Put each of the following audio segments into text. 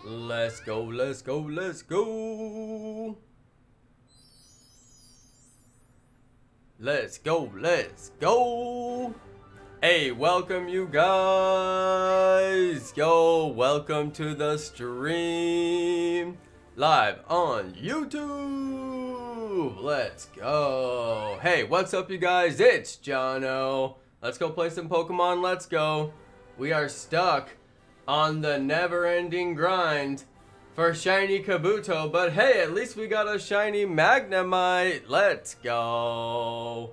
Let's go, let's go, let's go. Let's go, let's go. Hey, welcome you guys. Yo, welcome to the stream. Live on YouTube. Let's go. Hey, what's up you guys? It's Jonno. Let's go play some Pokemon. Let's go. We are stuck on the never-ending grind for shiny Kabuto, but hey, at least we got a shiny Magnemite. Let's go.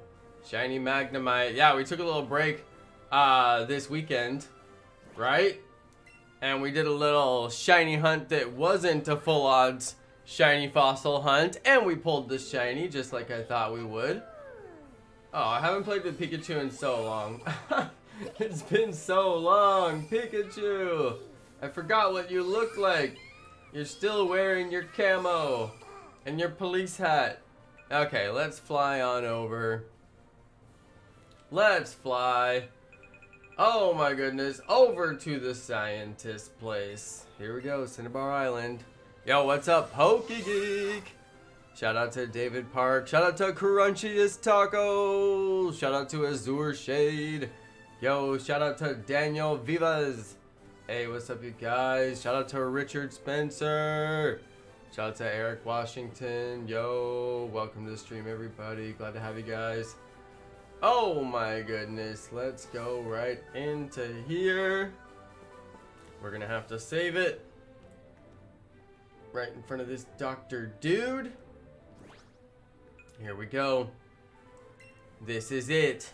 Shiny Magnemite. Yeah, we took a little break this weekend, right? And we did a little shiny hunt that wasn't a full odds shiny fossil hunt, and we pulled the shiny just like I thought we would. Oh, I haven't played with Pikachu in so long. It's been so long, Pikachu. I forgot what you look like. You're still wearing your camo and your police hat. Okay, let's fly on over. Let's fly. Oh my goodness, over to the scientist place. Here we go, Cinnabar Island. Yo, what's up, PokeGeek? Shout out to David Park. Shout out to Crunchiest Taco. Shout out to Azure Shade. Yo, shout out to Daniel Vivas. Hey, what's up, you guys? Shout out to Richard Spencer. Shout out to Eric Washington. Yo, welcome to the stream, everybody. Glad to have you guys. Oh my goodness. Let's go right into here. We're gonna have to save it right in front of this Dr. Dude. Here we go. This is it.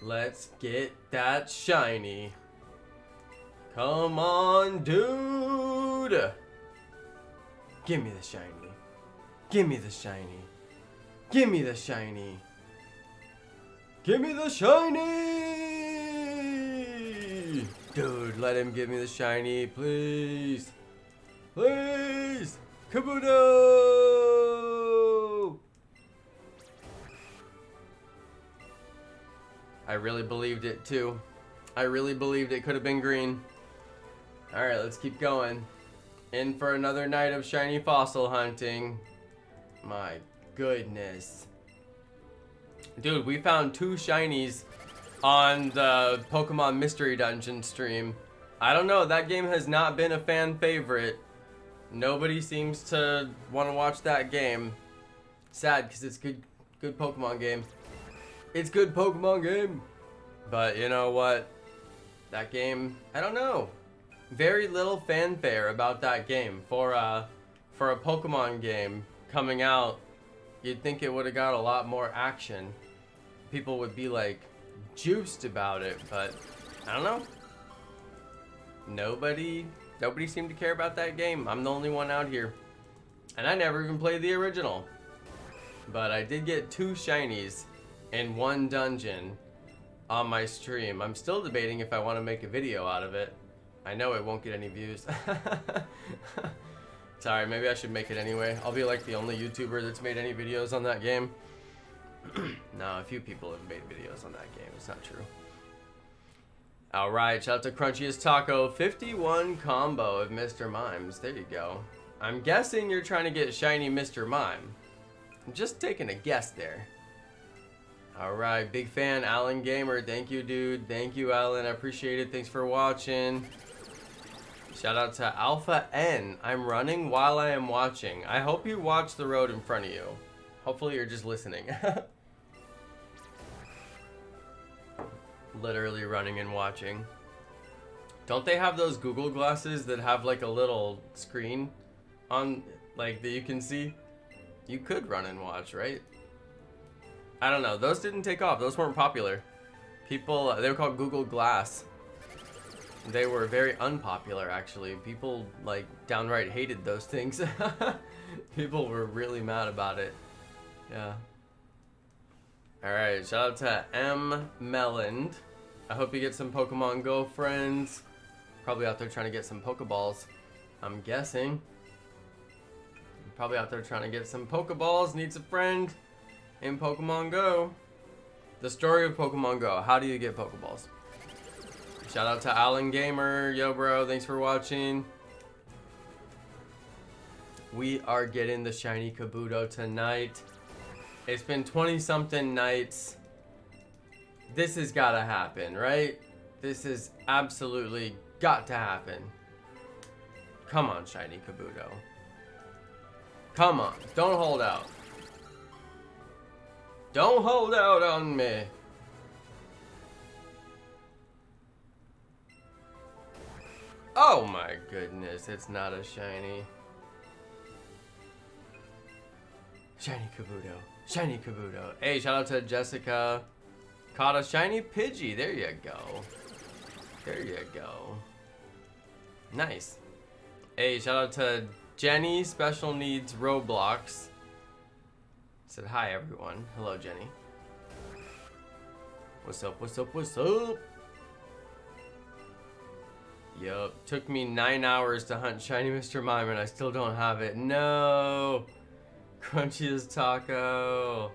Let's get that shiny. Come on, dude. Give me the shiny. Give me the shiny. Give me the shiny. Give me the shiny. Dude, let him give me the shiny, please. Please. Kabuto. I really believed it too. I really believed it could have been green. Alright, let's keep going. In for another night of shiny fossil hunting. My goodness. Dude, we found 2 shinies on the Pokemon Mystery Dungeon stream. I don't know, that game has not been a fan favorite. Nobody seems to want to watch that game. Sad, because it's good Pokemon game. It's good Pokemon game. But you know what? That game, I don't know. Very little fanfare about that game. For a Pokemon game coming out, you'd think it would have got a lot more action. People would be like juiced about it, but I don't know. Nobody seemed to care about that game. I'm the only one out here. And I never even played the original. But I did get 2 shinies in 1 dungeon on my stream. I'm still debating if I want to make a video out of it. I know it won't get any views. Sorry, maybe I should make it anyway. I'll be like the only YouTuber that's made any videos on that game. No, a few people have made videos on that game. It's not true. Alright, shout out to Crunchiest Taco. 51 combo of Mr. Mimes. There you go. I'm guessing you're trying to get shiny Mr. Mime. I'm just taking a guess there. Alright, big fan, Alan Gamer. Thank you, dude. Thank you, Alan. I appreciate it. Thanks for watching. Shout out to Alpha N. I'm running while I am watching. I hope you watch the road in front of you. Hopefully you're just listening. Literally running and watching. Don't they have those Google glasses that have like a little screen on, like, that you can see? You could run and watch, right? I don't know. Those didn't take off. Those weren't popular. People, they were called Google Glass. They were very unpopular, actually. People, like, downright hated those things. People were really mad about it. Yeah. Alright, shout out to M. Melland. I hope you get some Pokemon Go friends. Probably out there trying to get some Pokeballs, I'm guessing. Probably out there trying to get some Pokeballs. Needs a friend in Pokemon Go. The story of Pokemon Go. How do you get Pokeballs? Shout out to Alan Gamer. Yo, bro. Thanks for watching. We are getting the shiny Kabuto tonight. It's been 20-something nights. This has got to happen, right? This has absolutely got to happen. Come on, shiny Kabuto. Come on. Don't hold out. Don't hold out on me. Oh my goodness, it's not a shiny. Shiny Kabuto. Shiny Kabuto. Hey, shout out to Jessica. Caught a shiny Pidgey. There you go. There you go. Nice. Hey, shout out to Jenny, Special Needs Roblox. Said hi, everyone. Hello, Jenny. What's up, what's up, what's up? Yup. Took me 9 hours to hunt shiny Mr. Mime and I still don't have it. No! Crunchiest taco.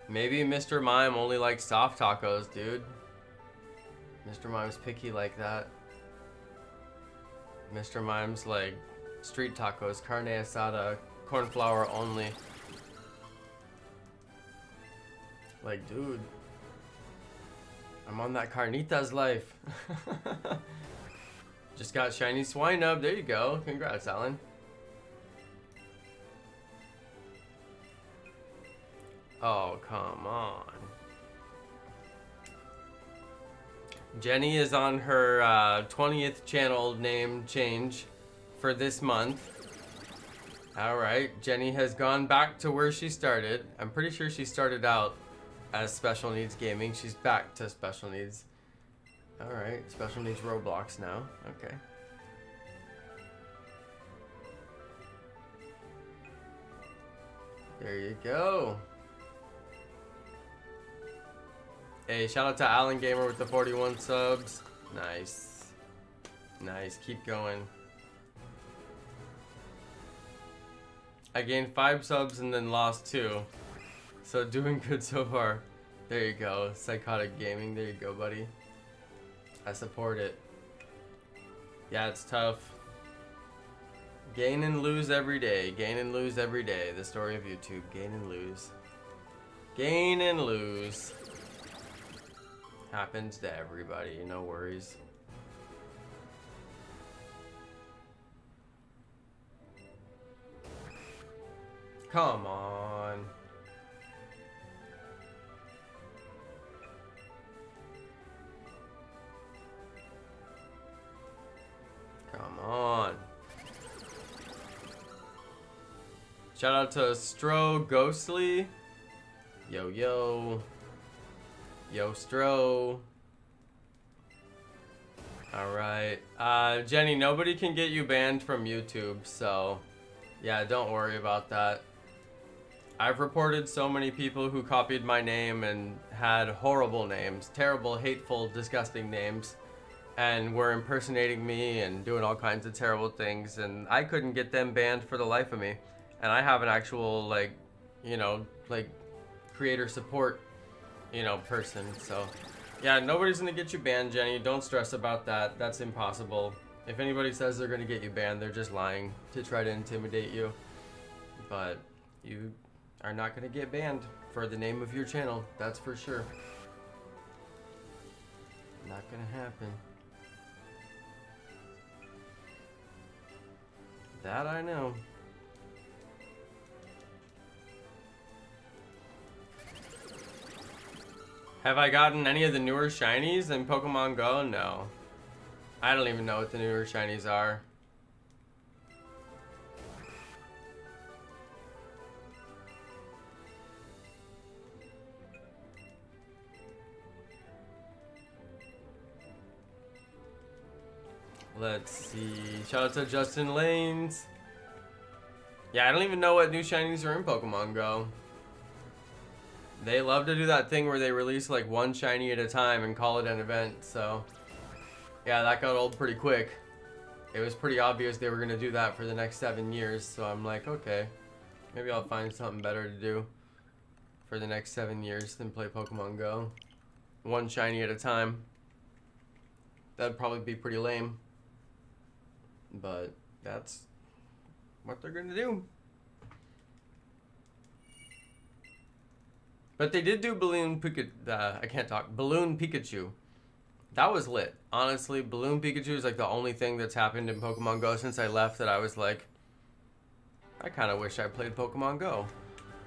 Maybe Mr. Mime only likes soft tacos, dude. Mr. Mime's picky like that. Mr. Mime's like street tacos, carne asada, corn flour only. Like, dude, I'm on that carnitas life. Just got shiny Swinub. There you go. Congrats, Alan. Oh, come on. Jenny is on her 20th channel name change for this month. Alright, Jenny has gone back to where she started. I'm pretty sure she started out as Special Needs Gaming. She's back to Special Needs. Alright, Special Needs Roblox now. Okay. There you go. Hey, shout out to Alan Gamer with the 41 subs. Nice. Nice, keep going. I gained 5 subs and then lost 2. So doing good so far. There you go. Psychotic Gaming. There you go, buddy. I support it. Yeah, it's tough. Gain and lose every day. Gain and lose every day. The story of YouTube. Gain and lose. Gain and lose. Happens to everybody. No worries. Come on. Come on. Shout out to Stro Ghostly. Yo, yo. Yo, Stro. Alright. Jenny, nobody can get you banned from YouTube, so yeah, don't worry about that. I've reported so many people who copied my name and had horrible names, terrible, hateful, disgusting names, and were impersonating me and doing all kinds of terrible things, and I couldn't get them banned for the life of me. And I have an actual, like, you know, like, creator support, you know, person, so yeah, nobody's gonna get you banned, Jenny. Don't stress about that. That's impossible. If anybody says they're gonna get you banned, they're just lying to try to intimidate you. But you are not gonna get banned for the name of your channel, that's for sure. Not gonna happen. That I know. Have I gotten any of the newer shinies in Pokemon Go? No. I don't even know what the newer shinies are. Let's see. Shout out to Justin Lanes. Yeah, I don't even know what new shinies are in Pokemon Go. They love to do that thing where they release like one shiny at a time and call it an event, so yeah, that got old pretty quick. It was pretty obvious they were going to do that for the next 7 years, so I'm like, okay, maybe I'll find something better to do for the next 7 years than play Pokemon Go. One shiny at a time. That'd probably be pretty lame. But that's what they're gonna do. But they did do Balloon Pikachu. That was lit. Honestly, Balloon Pikachu is like the only thing that's happened in Pokemon Go since I left that I was like, I kind of wish I played Pokemon Go.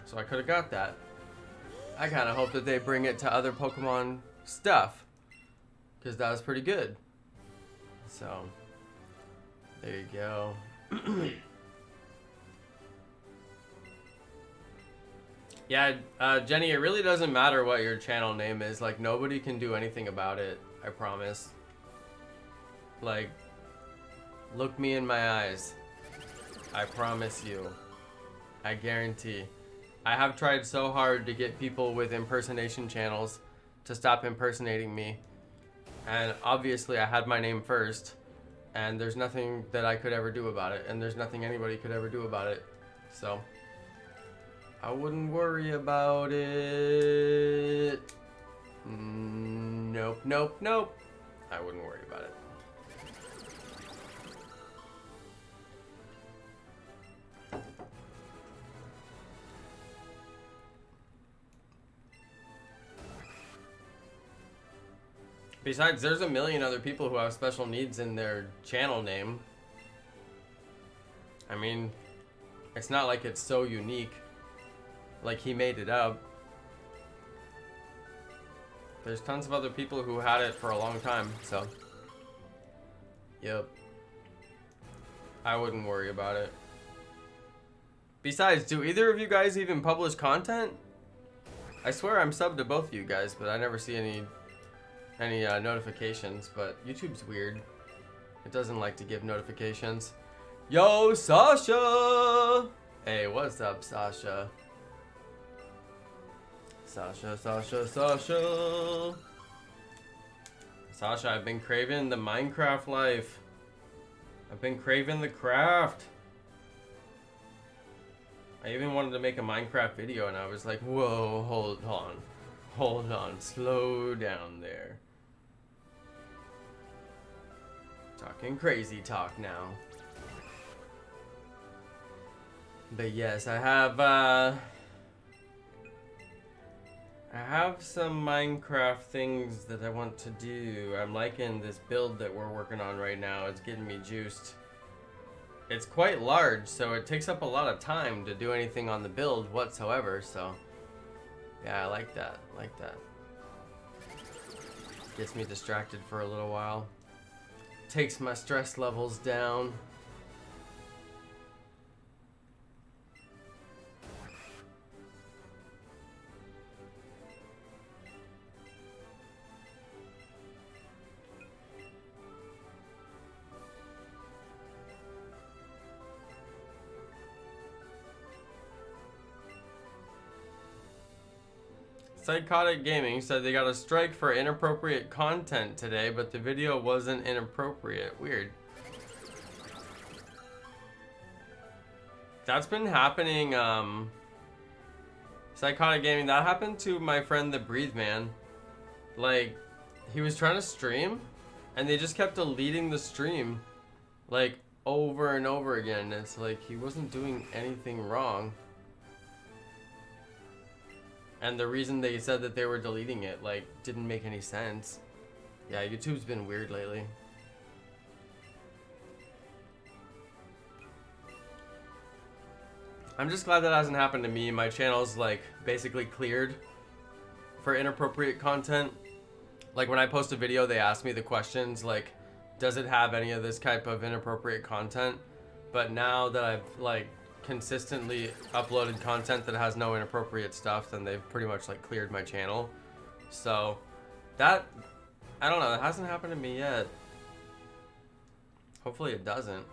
So I could have got that. I kind of hope that they bring it to other Pokemon stuff. Because that was pretty good. So, there you go. Yeah, Jenny, it really doesn't matter what your channel name is. Like, nobody can do anything about it. I promise. Like, look me in my eyes. I promise you. I guarantee. I have tried so hard to get people with impersonation channels to stop impersonating me. And obviously I had my name first. And there's nothing that I could ever do about it. And there's nothing anybody could ever do about it. So, I wouldn't worry about it. Nope, nope, nope. I wouldn't worry about it. Besides, there's a million other people who have special needs in their channel name. I mean, it's not like it's so unique. Like he made it up. There's tons of other people who had it for a long time, so. Yep. I wouldn't worry about it. Besides, do either of you guys even publish content? I swear I'm subbed to both of you guys, but I never see any notifications, but YouTube's weird. It doesn't like to give notifications. Yo, Sasha! Hey, what's up, Sasha? Sasha. Sasha, I've been craving the Minecraft life. I've been craving the craft. I even wanted to make a Minecraft video and I was like, whoa, hold on, slow down there. Talking crazy talk now. But yes, I have some Minecraft things that I want to do. I'm liking this build that we're working on right now. It's getting me juiced. It's quite large, so it takes up a lot of time to do anything on the build whatsoever, so yeah, I like that, Gets me distracted for a little while. Takes my stress levels down. Psychotic Gaming said they got a strike for inappropriate content today, but the video wasn't inappropriate. Weird. That's been happening, Psychotic Gaming, that happened to my friend the Breathe Man. Like, he was trying to stream, and they just kept deleting the stream, like, over and over again. It's like, he wasn't doing anything wrong. And the reason they said that they were deleting it, like, didn't make any sense. Yeah, YouTube's been weird lately. I'm just glad that hasn't happened to me. My channel's, like, basically cleared for inappropriate content. Like, when I post a video, they ask me the questions, like, does it have any of this type of inappropriate content? But now that I've, like, consistently uploaded content that has no inappropriate stuff, then they've pretty much like cleared my channel. So that, I don't know, that hasn't happened to me yet. Hopefully it doesn't.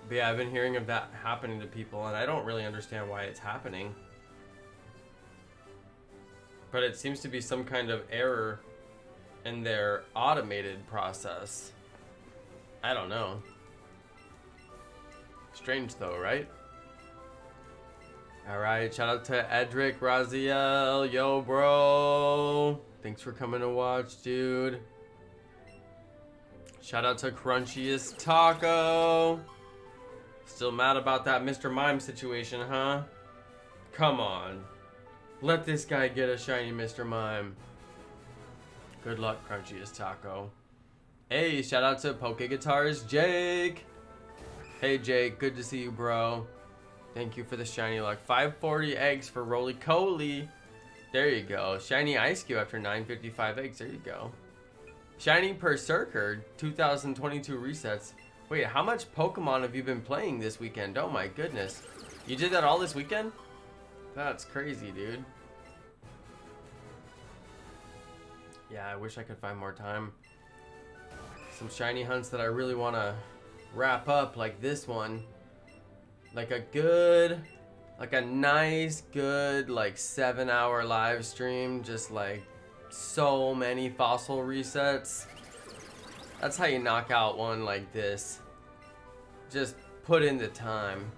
But yeah, I've been hearing of that happening to people and I don't really understand why it's happening. But it seems to be some kind of error in their automated process. I don't know. Strange though, right? Alright, shout out to Edric Raziel. Yo, bro. Thanks for coming to watch, dude. Shout out to Crunchiest Taco. Still mad about that Mr. Mime situation, huh? Come on. Let this guy get a shiny Mr. Mime. Good luck, Crunchiest Taco. Hey, shout out to Poke Guitars Jake. Hey Jake, good to see you, bro. Thank you for the shiny luck. 540 eggs for Roly Coly. There you go. Shiny Ice Cube after 955 eggs. There you go. Shiny Berserker 2022 resets. Wait, how much Pokemon have you been playing this weekend? Oh my goodness. You did that all this weekend? That's crazy, dude. Yeah, I wish I could find more time. Some shiny hunts that I really want to wrap up, like this one. Like a nice, good, like 7-hour live stream. Just like so many fossil resets. That's how you knock out one like this. Just put in the time.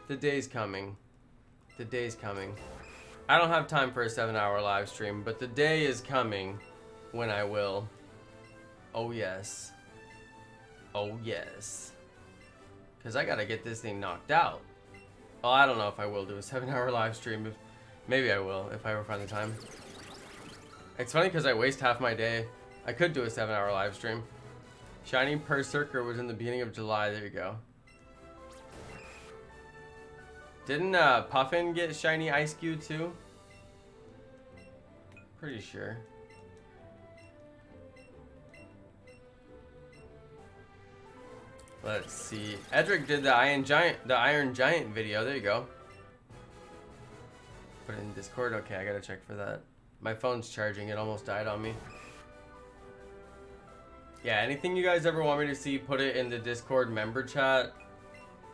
The day's coming. The day's coming. I don't have time for a 7-hour live stream, but the day is coming when I will. Oh yes. Oh yes. Because I gotta get this thing knocked out. Well, I don't know if I will do a 7-hour live stream. Maybe I will if I ever find the time. It's funny because I waste half my day. I could do a 7-hour live stream. Shiny Berserker was in the beginning of July. There you go. Didn't Puffin get shiny Ice Cube too? Pretty sure. Let's see. Edric did the Iron Giant video. There you go. Put it in Discord. Okay, I gotta check for that. My phone's charging. It almost died on me. Yeah, anything you guys ever want me to see, put it in the Discord member chat.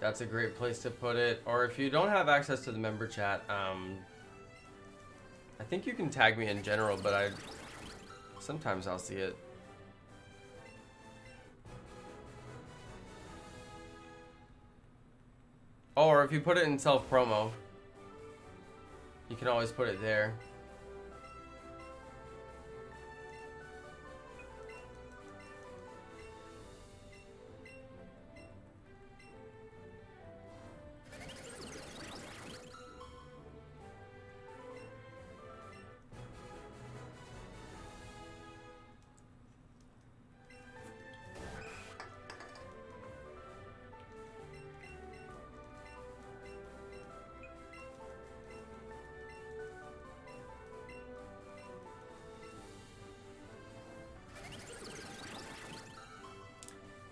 That's a great place to put it. Or if you don't have access to the member chat, I think you can tag me in general, but sometimes I'll see it. Or if you put it in self-promo, you can always put it there.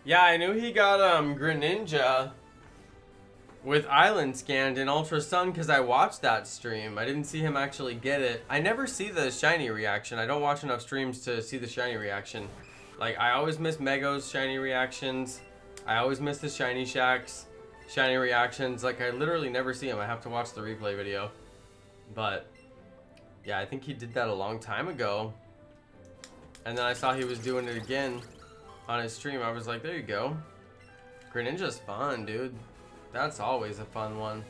Yeah, I knew he got Greninja with Island scanned in Ultra Sun because I watched that stream. I didn't see him actually get it. I never see the shiny reaction. I don't watch enough streams to see the shiny reaction. Like, I always miss Mego's shiny reactions. I always miss the Shiny Shack's shiny reactions. Like, I literally never see him. I have to watch the replay video. But, yeah, I think he did that a long time ago. And then I saw he was doing it again on his stream. I was like, there you go. Greninja's fun, dude. That's always a fun one.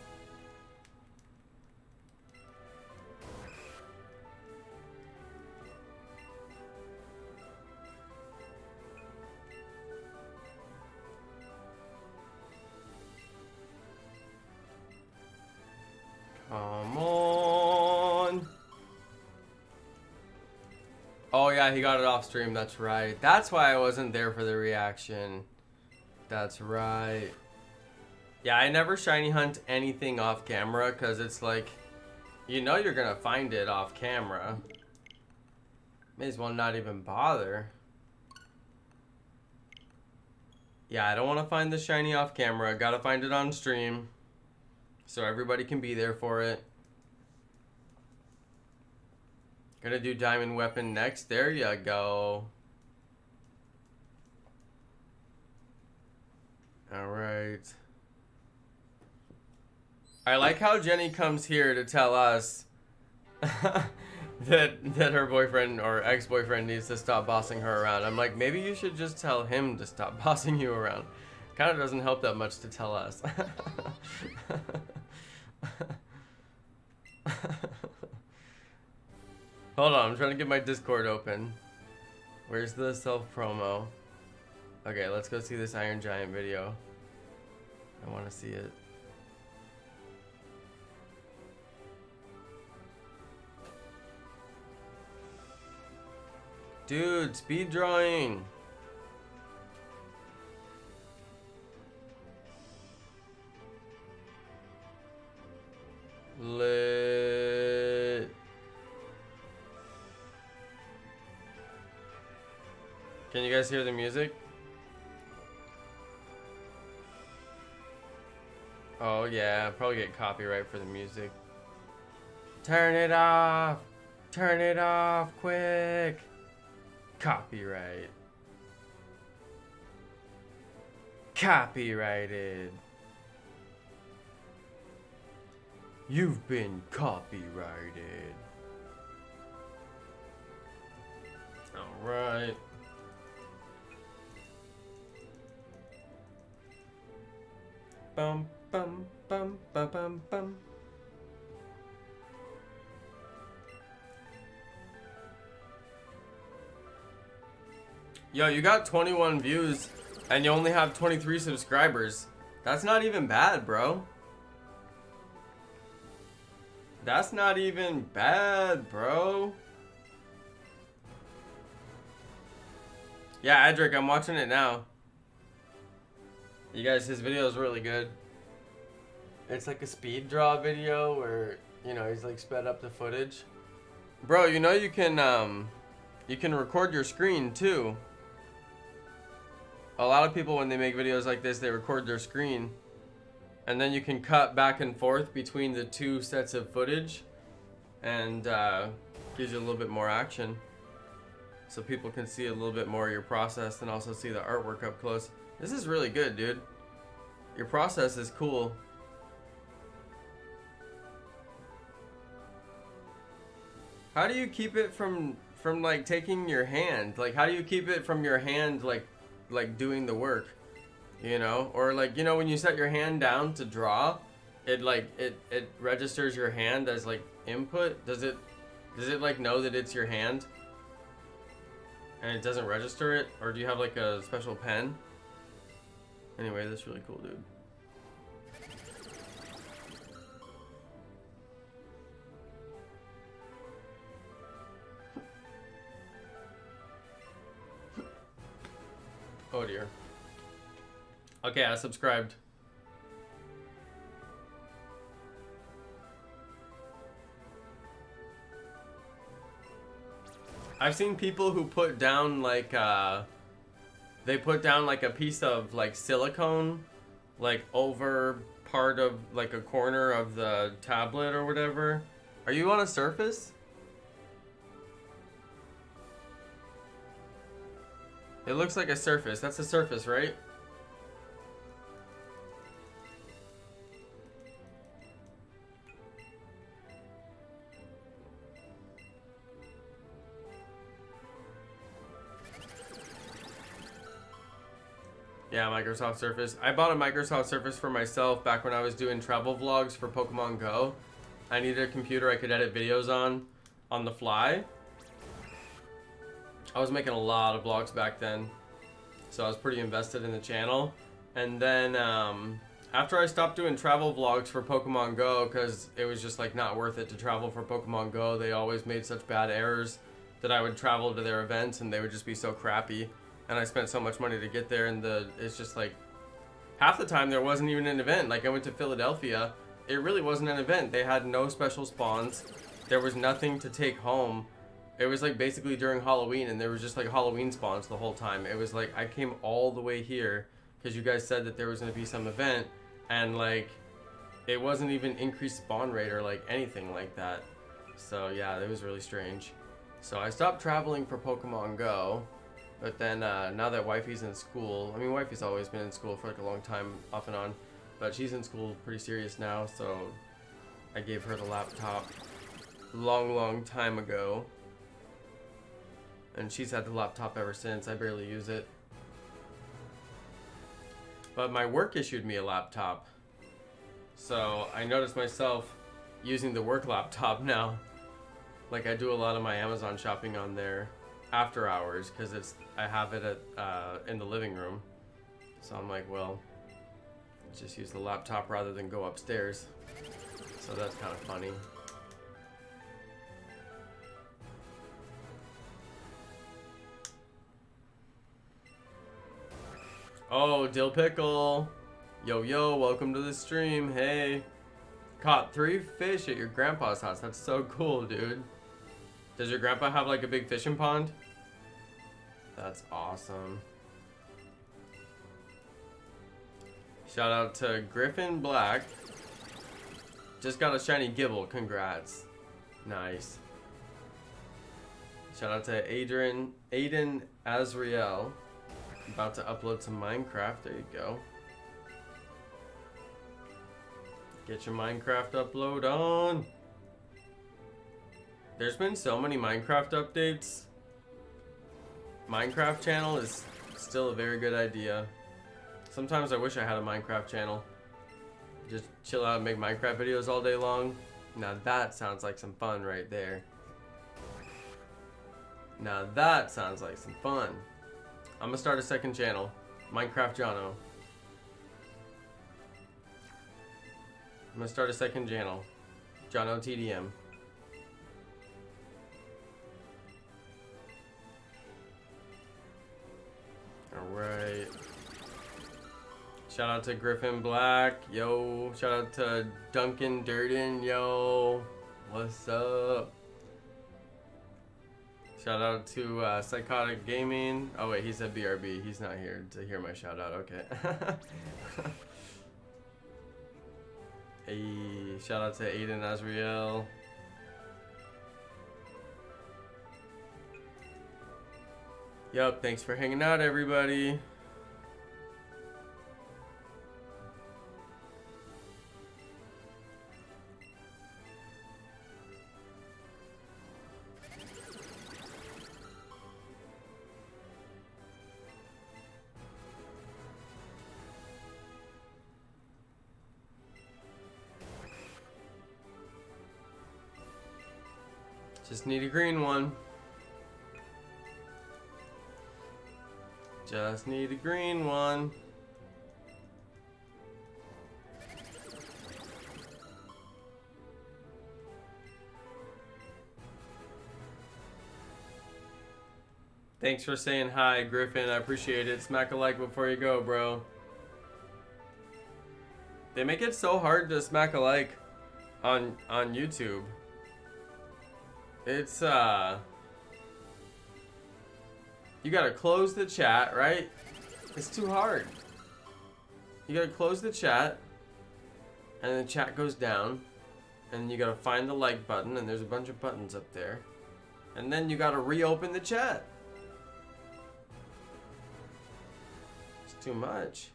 Come on. Oh yeah, he got it off stream. That's right. That's why I wasn't there for the reaction. That's right. Yeah, I never shiny hunt anything off camera because it's like, you know you're gonna find it off camera. May as well not even bother. Yeah, I don't want to find the shiny off camera. Gotta find it on stream so everybody can be there for it. Gonna do Diamond Weapon next. There you go. Alright. I like how Jenny comes here to tell us that her boyfriend or ex-boyfriend needs to stop bossing her around. I'm like, maybe you should just tell him to stop bossing you around. Kind of doesn't help that much to tell us. Hold on, I'm trying to get my Discord open. Where's the self-promo? Okay, let's go see this Iron Giant video. I want to see it. Dude, speed drawing. Lit. Can you guys hear the music? Oh yeah, probably get copyright for the music. Turn it off! Turn it off, quick! Copyright. Copyrighted. You've been copyrighted. Alright. Bum bum bum bum bum bum. Yo, you got 21 views and you only have 23 subscribers. That's not even bad, bro. That's not even bad, bro. Yeah, Edric, I'm watching it now. You guys, his video is really good. It's like a speed draw video where, you know, he's like sped up the footage. Bro, you know you can record your screen too. A lot of people, when they make videos like this, they record their screen. And then you can cut back and forth between the two sets of footage. And gives you a little bit more action. So people can see a little bit more of your process and also see the artwork up close. This is really good, dude. Your process is cool. How do you keep it from like taking your hand? Like, how do you keep it from your hand like doing the work? You know? Or like, you know, when you set your hand down to draw, it like it registers your hand as like input. Does it like know that it's your hand? And it doesn't register it? Or do you have like a special pen? Anyway, that's really cool, dude. Oh dear. Okay, I subscribed. I've seen people who put down like they put down like a piece of like silicone like over part of like a corner of the tablet or whatever. Are you on a Surface? It looks like a Surface. That's a Surface, right? Yeah, Microsoft Surface. I bought a Microsoft Surface for myself back when I was doing travel vlogs for Pokemon Go. I needed a computer I could edit videos on the fly. I was making a lot of vlogs back then, so I was pretty invested in the channel. And then after I stopped doing travel vlogs for Pokemon Go, because it was just like not worth it to travel for Pokemon Go, they always made such bad errors that I would travel to their events and they would just be so crappy. And I spent so much money to get there, and it's just like half the time there wasn't even an event. Like I went to Philadelphia, it really wasn't an event. They had no special spawns. There was nothing to take home. It was like basically during Halloween, and there was just like Halloween spawns the whole time. It was like I came all the way here because you guys said that there was going to be some event, and like it wasn't even increased spawn rate or like anything like that. So yeah, it was really strange. So I stopped traveling for Pokemon Go. But then now that Wifey's in school, I mean Wifey's always been in school for like a long time off and on, but she's in school pretty serious now, so I gave her the laptop long time ago. And she's had the laptop ever since. I barely use it. But my work issued me a laptop. So I noticed myself using the work laptop now. Like I do a lot of my Amazon shopping on there after hours because I have it at in the living room. So I'm like, well, just use the laptop rather than go upstairs. So that's kind of funny. Oh, Dill Pickle. Yo, yo, welcome to the stream. Hey. Caught 3 fish at your grandpa's house. That's so cool, dude. Does your grandpa have like a big fishing pond? That's awesome. Shout out to Griffin Black. Just got a shiny Gibble. Congrats. Nice. Shout out to Aiden Azriel. About to upload some Minecraft. There you go. Get your Minecraft upload on. There's been so many Minecraft updates. Minecraft channel is still a very good idea. Sometimes I wish I had a Minecraft channel. Just chill out and make Minecraft videos all day long. Now that sounds like some fun right there. Now that sounds like some fun. I'm gonna start a second channel. Minecraft Jonno. I'm gonna start a second channel. Jonno TDM. Alright. Shout out to Griffin Black. Yo. Shout out to Duncan Durden. Yo. What's up? Shout out to Psychotic Gaming. Oh wait, he said BRB. He's not here to hear my shout out. Okay. Hey, shout out to Aiden Azriel. Yup, thanks for hanging out, everybody. Just need a green one. Just need a green one. Thanks for saying hi, Griffin. I appreciate it. Smack a like before you go, bro. They make it so hard to smack a like on YouTube. It's you gotta close the chat, right? It's too hard. You gotta close the chat, and the chat goes down, and you gotta find the like button, and there's a bunch of buttons up there, and then you gotta reopen the chat. It's too much.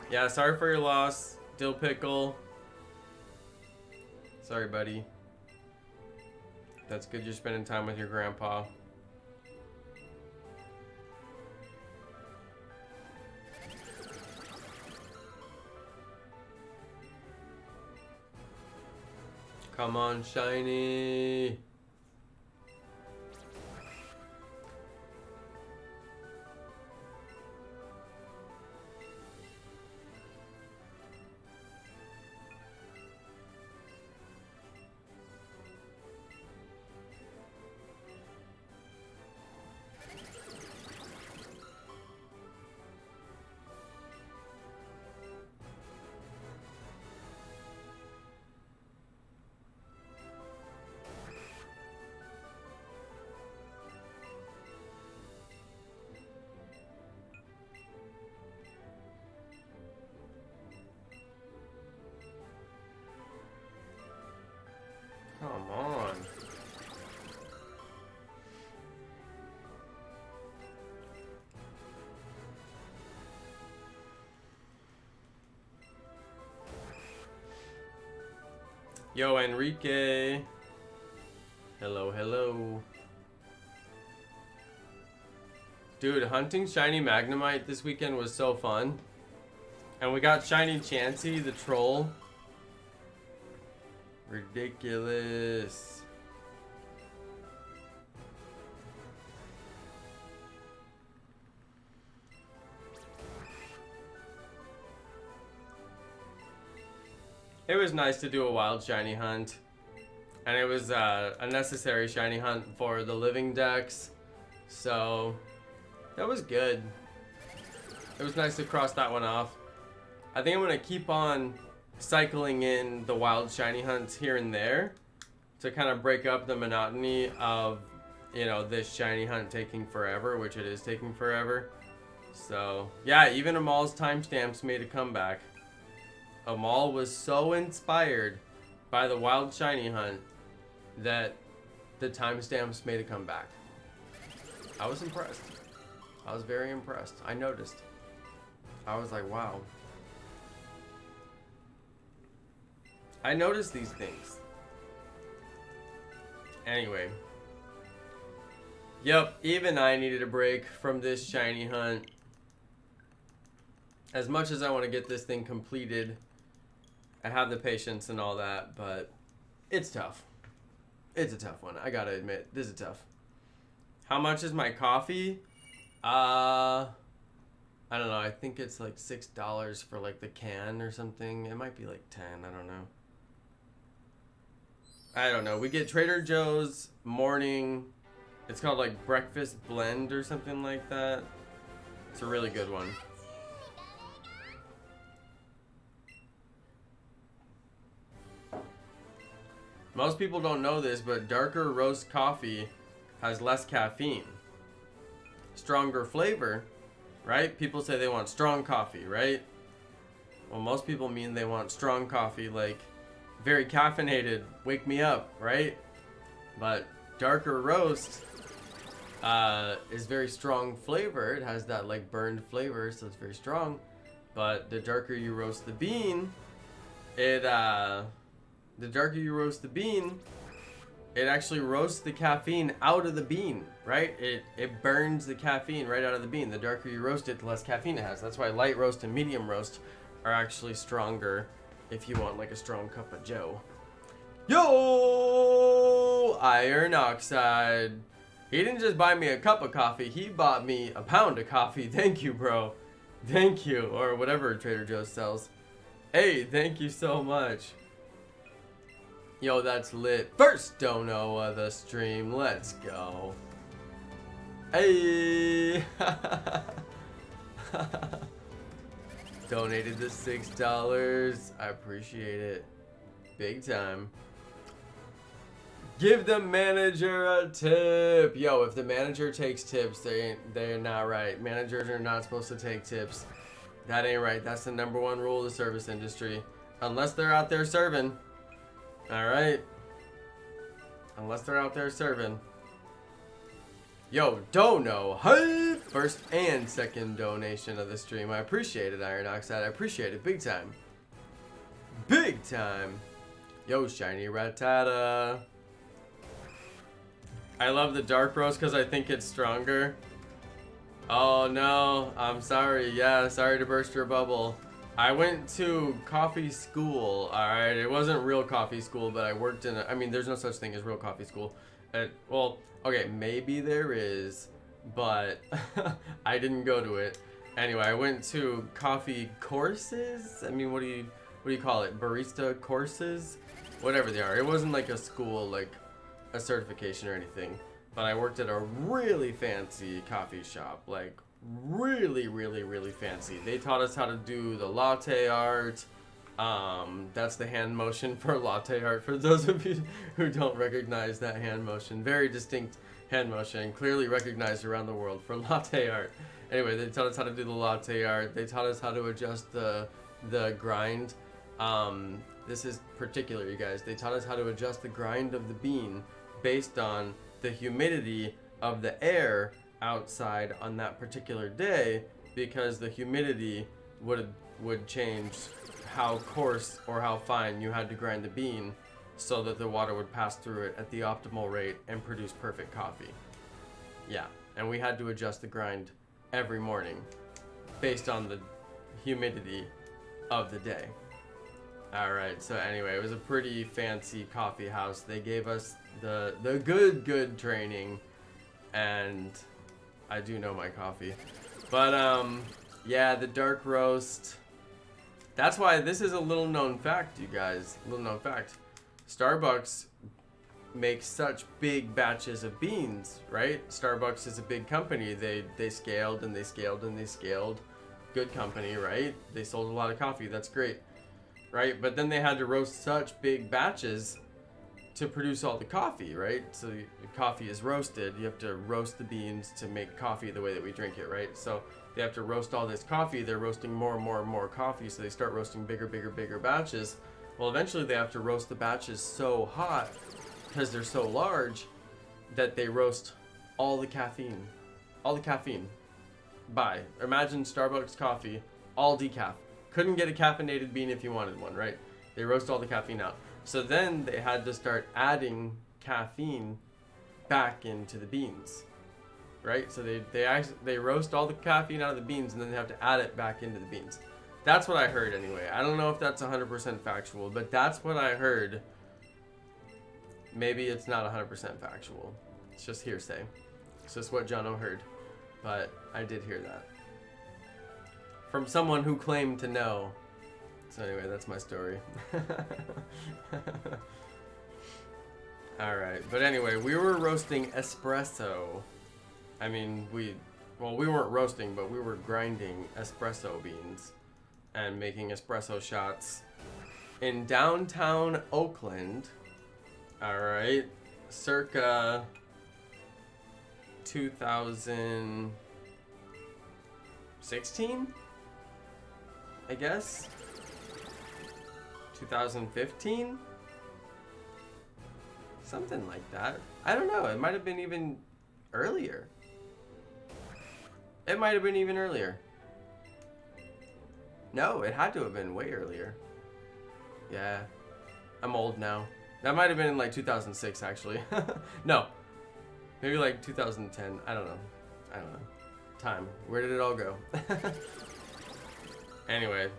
Yeah, sorry for your loss, Dill Pickle. Sorry, buddy. That's good you're spending time with your grandpa. Come on, shiny. Come on. Yo, Enrique. Hello, hello. Dude, hunting shiny Magnemite this weekend was so fun. And we got shiny Chansey, the troll. Ridiculous. It was nice to do a wild shiny hunt. And it was a necessary shiny hunt for the living decks. So, that was good. It was nice to cross that one off. I think I'm going to keep on cycling in the wild shiny hunts here and there to kind of break up the monotony of, you know, this shiny hunt taking forever, which it is taking forever. So, yeah, even Amal's timestamps made a comeback. Amal was so inspired by the wild shiny hunt that the timestamps made a comeback. I was impressed. I was very impressed. I noticed. I was like, wow. I noticed these things. Anyway. Yep, even I needed a break from this shiny hunt. As much as I want to get this thing completed, I have the patience and all that, but it's tough. It's a tough one. I gotta admit, this is tough. How much is my coffee? I don't know. I think it's like $6 for like the can or something. It might be like 10. I don't know. I don't know. We get Trader Joe's morning. It's called like breakfast blend or something like that. It's a really good one. Most people don't know this, but darker roast coffee has less caffeine. Stronger flavor, right? People say they want strong coffee, right? Well, most people mean they want strong coffee, like very caffeinated, wake me up, right? But darker roast is very strong flavor. It has that like burned flavor, so it's very strong. But the darker you roast the bean, it actually roasts the caffeine out of the bean, right? It burns the caffeine right out of the bean. The darker you roast it, the less caffeine it has. That's why light roast and medium roast are actually stronger if you want like a strong cup of joe. Yo! Iron Oxide. He didn't just buy me a cup of coffee, he bought me a pound of coffee. Thank you, bro. Thank you. Or whatever Trader Joe's sells. Hey, thank you so much. Yo, that's lit. First dono of the stream. Let's go. Hey! Donated the $6. I appreciate it. Big time. Give the manager a tip. Yo, if the manager takes tips, they're not right. Managers are not supposed to take tips. That ain't right. That's the #1 rule of the service industry. Unless they're out there serving. Alright. Unless they're out there serving. Yo, dono. Hey! First and second donation of the stream. I appreciate it, Iron Oxide. I appreciate it. Big time. Big time. Yo, Shiny Rattata. I love the dark roast because I think it's stronger. Oh no. I'm sorry. Yeah, sorry to burst your bubble. I went to coffee school, alright? It wasn't real coffee school, but I worked in I mean, there's no such thing as real coffee school. Well, okay, maybe there is, but I didn't go to it. Anyway, I went to coffee courses? I mean, what do you call it? Barista courses? Whatever they are. It wasn't like a school, like a certification or anything. But I worked at a really fancy coffee shop, like really, really, really fancy. They taught us how to do the latte art. That's the hand motion for latte art. For those of you who don't recognize that hand motion, very distinct hand motion, clearly recognized around the world for latte art. Anyway, they taught us how to do the latte art. They taught us how to adjust the grind. This is particular, you guys. They taught us how to adjust the grind of the bean based on the humidity of the air outside on that particular day, because the humidity would change how coarse or how fine you had to grind the bean so that the water would pass through it at the optimal rate and produce perfect coffee. Yeah, and we had to adjust the grind every morning based on the humidity of the day. Alright, so anyway, it was a pretty fancy coffee house. They gave us the good training, and I do know my coffee. But, yeah, the dark roast. That's why this is a little known fact, you guys. Little known fact. Starbucks makes such big batches of beans, right? Starbucks is a big company. They scaled and they scaled and they scaled. Good company, right? They sold a lot of coffee. That's great. Right? But then they had to roast such big batches to produce all the coffee, right? So the coffee is roasted. You have to roast the beans to make coffee the way that we drink it, right? So they have to roast all this coffee. They're roasting more and more and more coffee. So they start roasting bigger batches. Well, eventually they have to roast the batches so hot because they're so large that they roast all the caffeine. All the caffeine. Imagine Starbucks coffee, all decaf. Couldn't get a caffeinated bean if you wanted one, right? They roast all the caffeine out. So then they had to start adding caffeine back into the beans, right? So they roast all the caffeine out of the beans and then they have to add it back into the beans. That's what I heard anyway. I don't know if that's 100% factual, but that's what I heard. Maybe it's not 100% factual. It's just hearsay. It's just what Jonno heard. But I did hear that from someone who claimed to know. So anyway, that's my story. Alright, but anyway, we were roasting espresso. I mean, we weren't roasting, but we were grinding espresso beans and making espresso shots in downtown Oakland. Alright, circa 2016, I guess. 2015, something like that. I don't know. It might have been even earlier. It might have been even earlier. No, it had to have been way earlier. Yeah, I'm old now. That might have been in like 2006, actually. No. Maybe like 2010. I don't know. Time. Where did it all go? Anyway.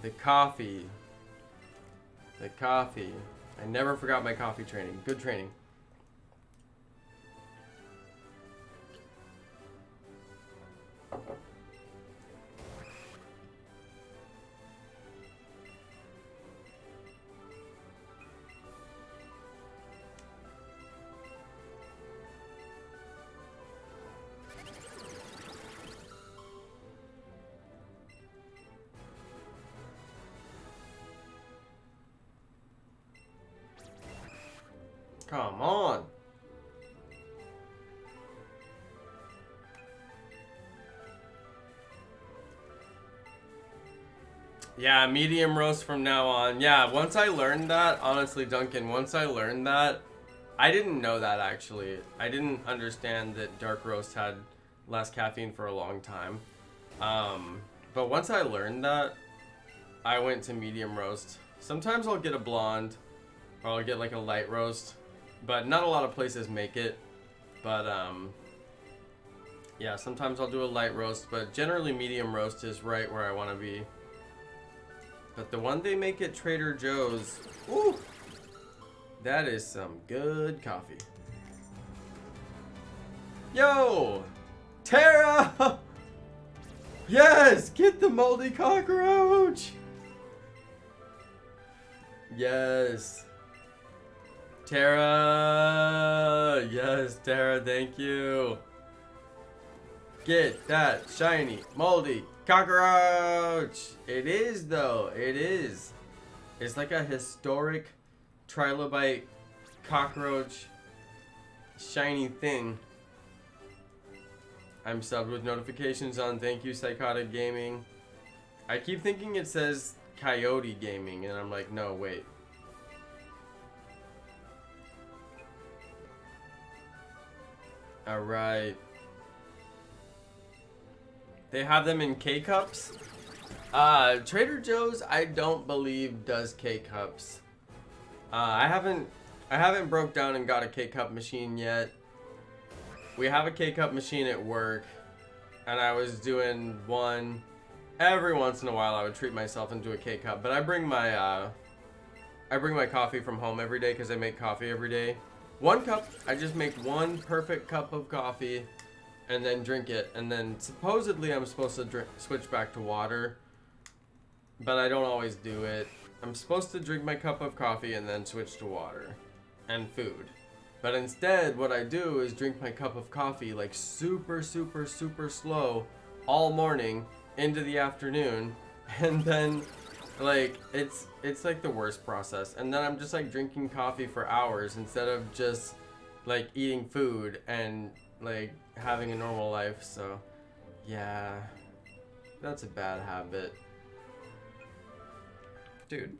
The coffee. I never forgot my coffee training. Good training. Come on. Yeah, medium roast from now on. Yeah, once I learned that, honestly, Duncan, once I learned that, I didn't know that actually. I didn't understand that dark roast had less caffeine for a long time. But once I learned that, I went to medium roast. Sometimes I'll get a blonde, or I'll get like a light roast. But not a lot of places make it. But, yeah, sometimes I'll do a light roast. But generally medium roast is right where I want to be. But the one they make at Trader Joe's, ooh, that is some good coffee. Yo! Tara! Yes! Get the moldy cockroach! Yes. Tara! Yes, Tara, thank you. Get that shiny, moldy cockroach! It is, though. It is. It's like a historic trilobite cockroach shiny thing. I'm subbed with notifications on. Thank you, Psychotic Gaming. I keep thinking it says Coyote Gaming, and I'm like, no, wait. Alright. They have them in K-Cups? Trader Joe's, I don't believe, does K-Cups. I haven't broke down and got a K-Cup machine yet. We have a K-Cup machine at work, and I was doing one, every once in a while I would treat myself into a K-cup, but I bring my coffee from home every day because I make coffee every day. One cup, I just make one perfect cup of coffee and then drink it, and then supposedly I'm supposed to switch back to water, but I don't always do it. I'm supposed to drink my cup of coffee and then switch to water and food. But instead, what I do is drink my cup of coffee like super, super, super slow all morning into the afternoon, and then like it's like the worst process. And then I'm just like drinking coffee for hours instead of just like eating food and like having a normal life. So yeah, that's a bad habit. Dude.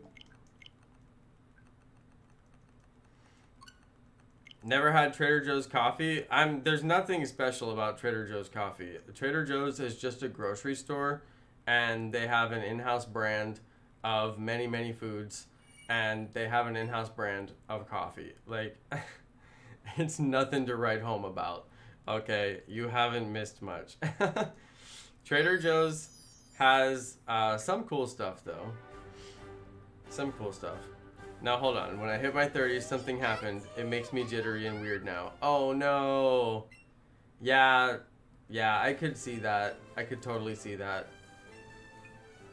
Never had Trader Joe's coffee. There's nothing special about Trader Joe's coffee. Trader Joe's is just a grocery store, and they have an in-house brand of many, many foods, and they have an in-house brand of coffee. Like, it's nothing to write home about. Okay, you haven't missed much. Trader Joe's has some cool stuff, though. Some cool stuff. Now hold on, when I hit my 30s, something happened. It makes me jittery and weird now. Oh no. Yeah, I could see that. I could totally see that.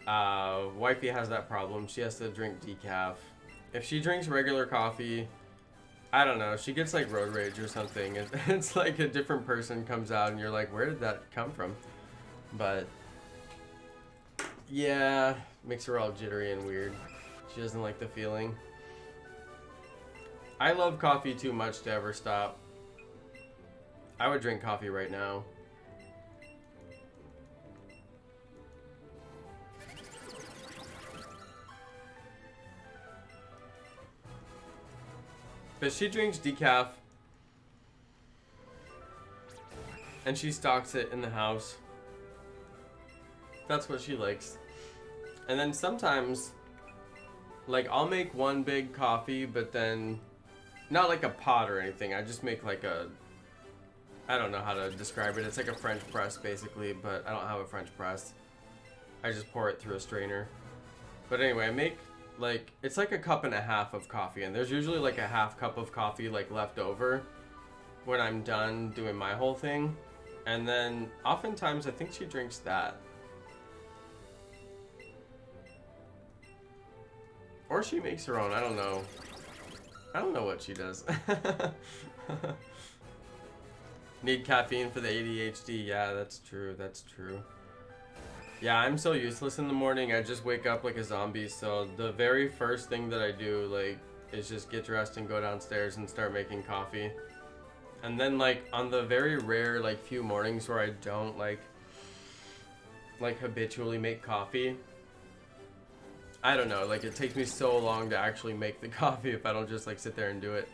Wifey has that problem. She has to drink decaf. If she drinks regular coffee, I don't know, she gets like road rage or something. It's like a different person comes out and you're like, where did that come from? But yeah, makes her all jittery and weird. She doesn't like the feeling. I love coffee too much to ever stop. I would drink coffee right now. But she drinks decaf. And she stocks it in the house. That's what she likes. And then sometimes, like, I'll make one big coffee, but then not like a pot or anything. I just make like a, I don't know how to describe it. It's like a French press basically, but I don't have a French press. I just pour it through a strainer. But anyway, I make like, it's like a cup and a half of coffee, and there's usually like a half cup of coffee like left over when I'm done doing my whole thing. And then oftentimes I think she drinks that. Or she makes her own, I don't know. I don't know what she does. Need caffeine for the ADHD. Yeah, that's true. That's true. Yeah, I'm so useless in the morning. I just wake up like a zombie. So the very first thing that I do, like, is just get dressed and go downstairs and start making coffee. And then, like, on the very rare, like, few mornings where I don't, like habitually make coffee, I don't know, like, it takes me so long to actually make the coffee if I don't just like sit there and do it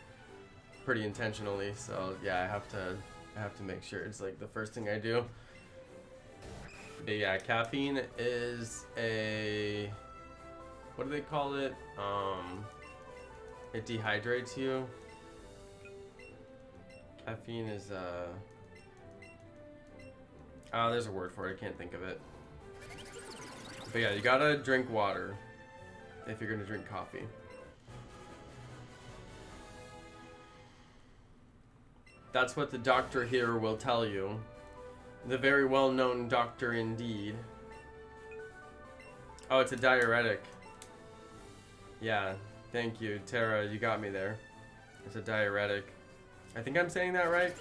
pretty intentionally. So yeah, I have to make sure it's like the first thing I do. But yeah, caffeine is a, what do they call it? It dehydrates you. Caffeine is oh, there's a word for it, I can't think of it. But yeah, you gotta drink water if you're gonna drink coffee. That's what the doctor here will tell you. The very well-known doctor indeed. Oh, it's a diuretic. Yeah, thank you, Tara, you got me there. It's a diuretic. I think I'm saying that right.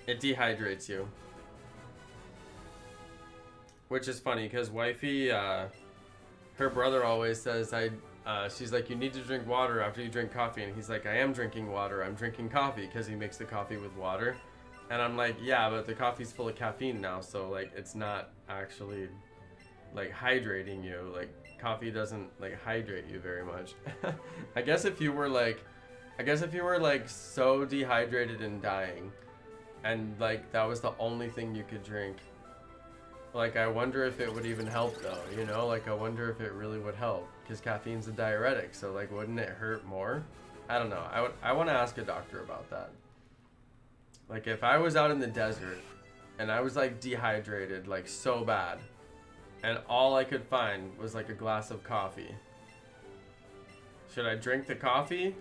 It dehydrates you. Which is funny, because wifey, her brother always says, she's like, you need to drink water after you drink coffee. And he's like, I am drinking water. I'm drinking coffee, because he makes the coffee with water. And I'm like, yeah, but the coffee's full of caffeine now. So, like, it's not actually, like, hydrating you. Like, coffee doesn't, like, hydrate you very much. I guess if you were, like, so dehydrated and dying, and, like, that was the only thing you could drink, like, I wonder if it would even help, though, you know? Like, I wonder if it really would help, because caffeine's a diuretic, so, like, wouldn't it hurt more? I don't know. I want to ask a doctor about that. Like, if I was out in the desert, and I was like dehydrated, like so bad. And all I could find was like a glass of coffee. Should I drink the coffee?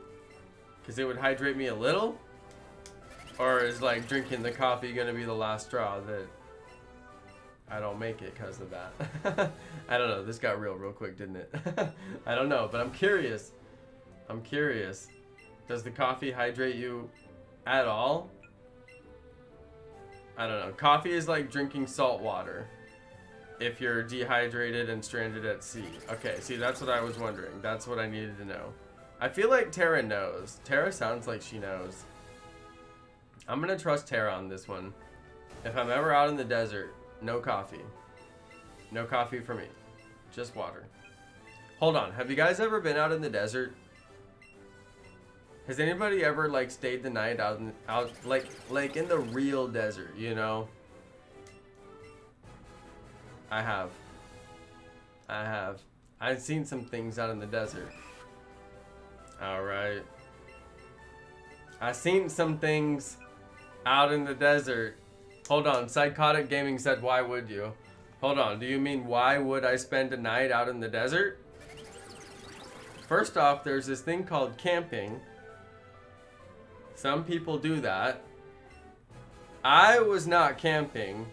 Because it would hydrate me a little? Or is like drinking the coffee gonna be the last straw that I don't make it because of that? I don't know. This got real quick, didn't it? I don't know, but I'm curious. I'm curious. Does the coffee hydrate you at all? I don't know. Coffee is like drinking salt water if you're dehydrated and stranded at sea. Okay, see, that's what I was wondering. That's what I needed to know. I feel like Tara knows. Tara sounds like she knows. I'm gonna trust Tara on this one. If I'm ever out in the desert, no coffee. No coffee for me. Just water. Hold on. Have you guys ever been out in the desert? Has anybody ever like stayed the night out like in the real desert, you know? I have. I've seen some things out in the desert. Alright. I've seen some things out in the desert. Hold on. Psychotic Gaming said, why would you? Hold on. Do you mean why would I spend a night out in the desert? First off, there's this thing called camping. Some people do that. I was not camping.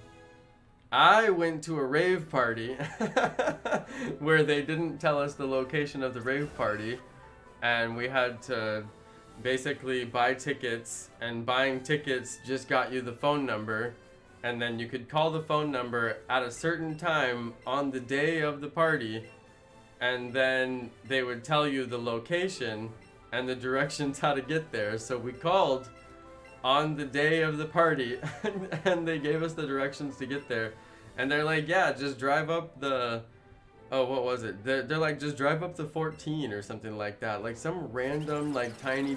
I went to a rave party where they didn't tell us the location of the rave party, and we had to basically buy tickets, and buying tickets just got you the phone number, and then you could call the phone number at a certain time on the day of the party, and then they would tell you the location and the directions how to get there. So we called on the day of the party and they gave us the directions to get there, and they're like, yeah, just drive up the what was it, they're like, just drive up the 14 or something like that, like some random like tiny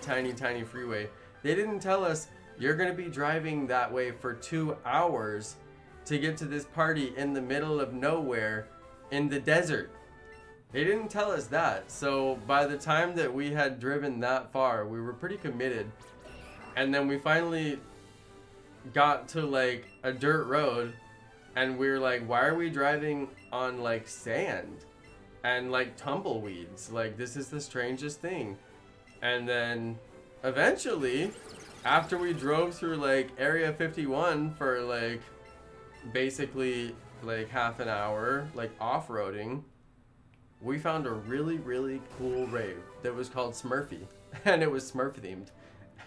freeway. They didn't tell us you're gonna be driving that way for 2 hours to get to this party in the middle of nowhere in the desert. They didn't tell us that. So by the time that we had driven that far, we were pretty committed. And then we finally got to like a dirt road, and we were like, why are we driving on like sand and like tumbleweeds? Like, this is the strangest thing. And then eventually, after we drove through like Area 51 for like basically like half an hour, like off-roading, we found a really cool rave that was called Smurfy, and it was Smurf themed.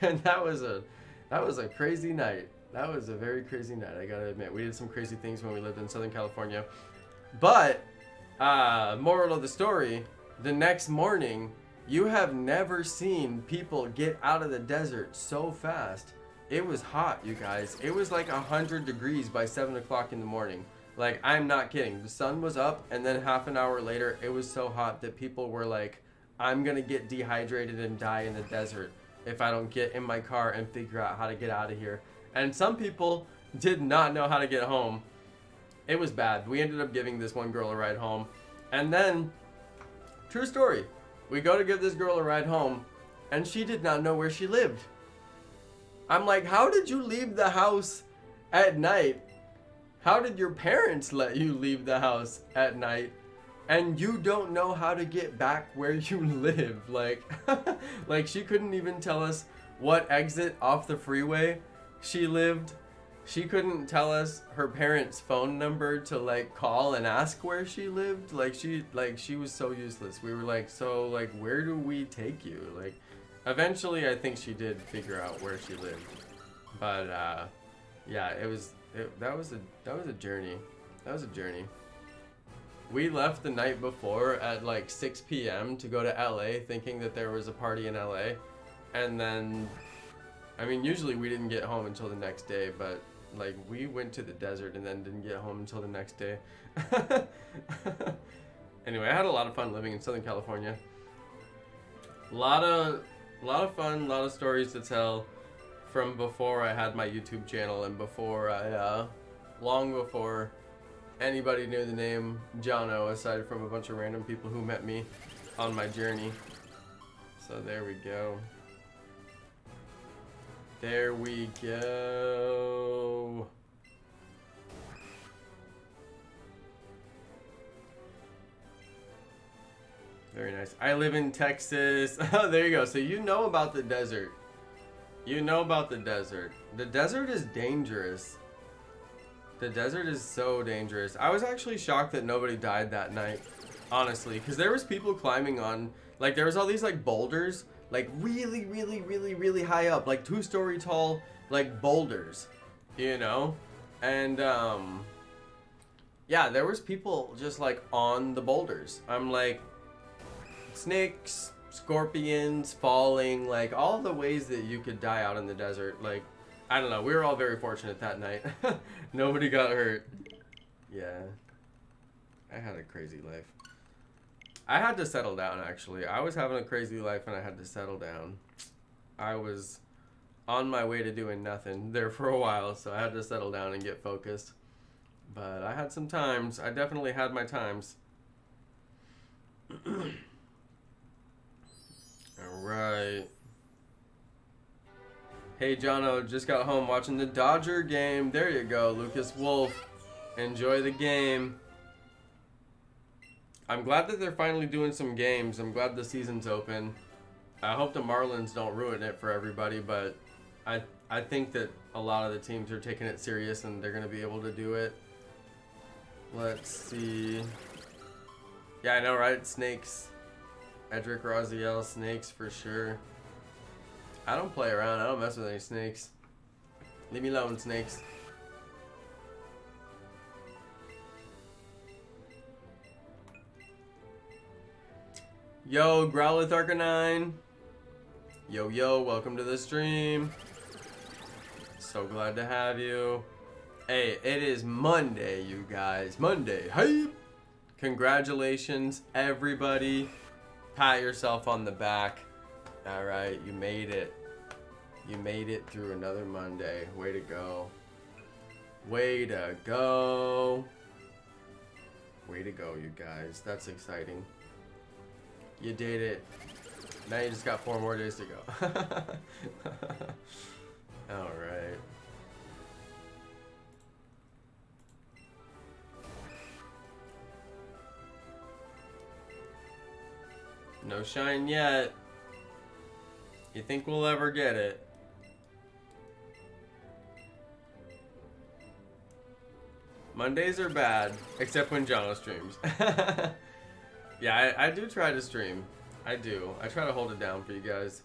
And that was a crazy night. That was a very crazy night, I gotta admit. We did some crazy things when we lived in Southern California. But, moral of the story, the next morning, you have never seen people get out of the desert so fast. It was hot, you guys. It was like 100 degrees by 7 o'clock in the morning. Like, I'm not kidding. The sun was up, and then half an hour later, it was so hot that people were like, I'm gonna get dehydrated and die in the desert if I don't get in my car and figure out how to get out of here. And some people did not know how to get home. It was bad. We ended up giving this one girl a ride home. And then, true story, we go to give this girl a ride home, and she did not know where she lived. I'm like, how did you leave the house at night? How did your parents let you leave the house at night and you don't know how to get back where you live? Like, like she couldn't even tell us what exit off the freeway she lived. She couldn't tell us her parents' phone number to like call and ask where she lived. Like she was so useless. We were like, so like, where do we take you? Like, eventually I think she did figure out where she lived. But yeah, that was a journey. That was a journey. We left the night before at like 6 p.m. to go to LA thinking that there was a party in LA. And then, I mean, usually we didn't get home until the next day, but like we went to the desert and then didn't get home until the next day. Anyway, I had a lot of fun living in Southern California. A lot of fun, a lot of stories to tell from before I had my YouTube channel and before I, long before anybody knew the name Jonno, aside from a bunch of random people who met me on my journey. So there we go. There we go. Very nice. I live in Texas. Oh, there you go. So you know about the desert. You know about the desert. The desert is dangerous. The desert is so dangerous. I was actually shocked that nobody died that night, honestly, because there was people climbing on, like, there was all these like boulders, like really high up, like 2-story tall, like boulders, you know, and yeah, there was people just like on the boulders. I'm like, snakes, scorpions, falling, like all the ways that you could die out in the desert. Like, I don't know, we were all very fortunate that night. Nobody got hurt. Yeah, I had a crazy life. I had to settle down, actually. I was having a crazy life and I had to settle down. I was on my way to doing nothing there for a while, so I had to settle down and get focused. But I had some times. I definitely had my times. Alright. Hey, Jonno, just got home watching the Dodger game. There you go, Lucas Wolf. Enjoy the game. I'm glad that they're finally doing some games. I'm glad the season's open. I hope the Marlins don't ruin it for everybody, but I think that a lot of the teams are taking it serious and they're going to be able to do it. Let's see. Yeah, I know, right? Snakes. Edric Raziel, snakes for sure. I don't play around. I don't mess with any snakes. Leave me alone, snakes. Yo, Growlith Arcanine. Yo, welcome to the stream. So glad to have you. Hey, it is Monday, you guys. Monday. Hey! Congratulations, everybody. Pat yourself on the back. Alright, you made it. You made it through another Monday. Way to go. Way to go. Way to go, you guys. That's exciting. You did it. Now you just got 4 more days to go. Alright. No shine yet. You think we'll ever get it? Mondays are bad, except when Jonno streams. Yeah, I do try to stream. I do. I try to hold it down for you guys.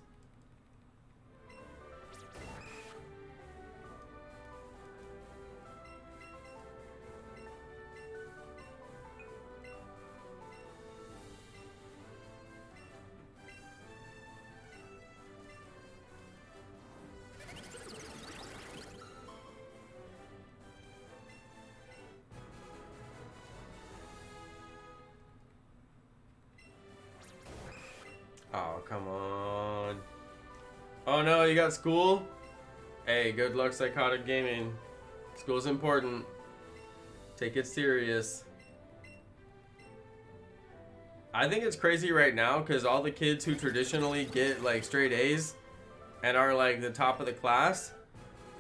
Oh, come on. Oh no, you got school? Hey, good luck, Psychotic Gaming. School's important. Take it serious. I think it's crazy right now because all the kids who traditionally get like straight A's and are like the top of the class,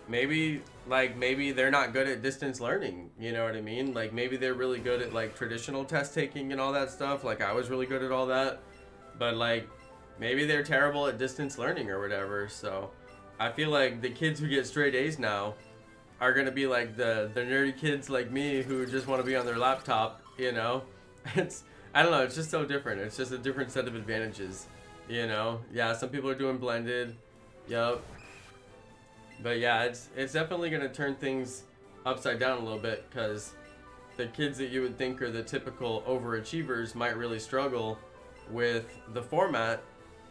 maybe they're not good at distance learning. You know what I mean? Like maybe they're really good at like traditional test taking and all that stuff. Like I was really good at all that. But like maybe they're terrible at distance learning or whatever. So I feel like the kids who get straight A's now are going to be like the nerdy kids like me who just want to be on their laptop, you know? I don't know, it's just so different. It's just a different set of advantages, you know? Yeah, some people are doing blended. Yup. But yeah, it's definitely going to turn things upside down a little bit because the kids that you would think are the typical overachievers might really struggle with the format,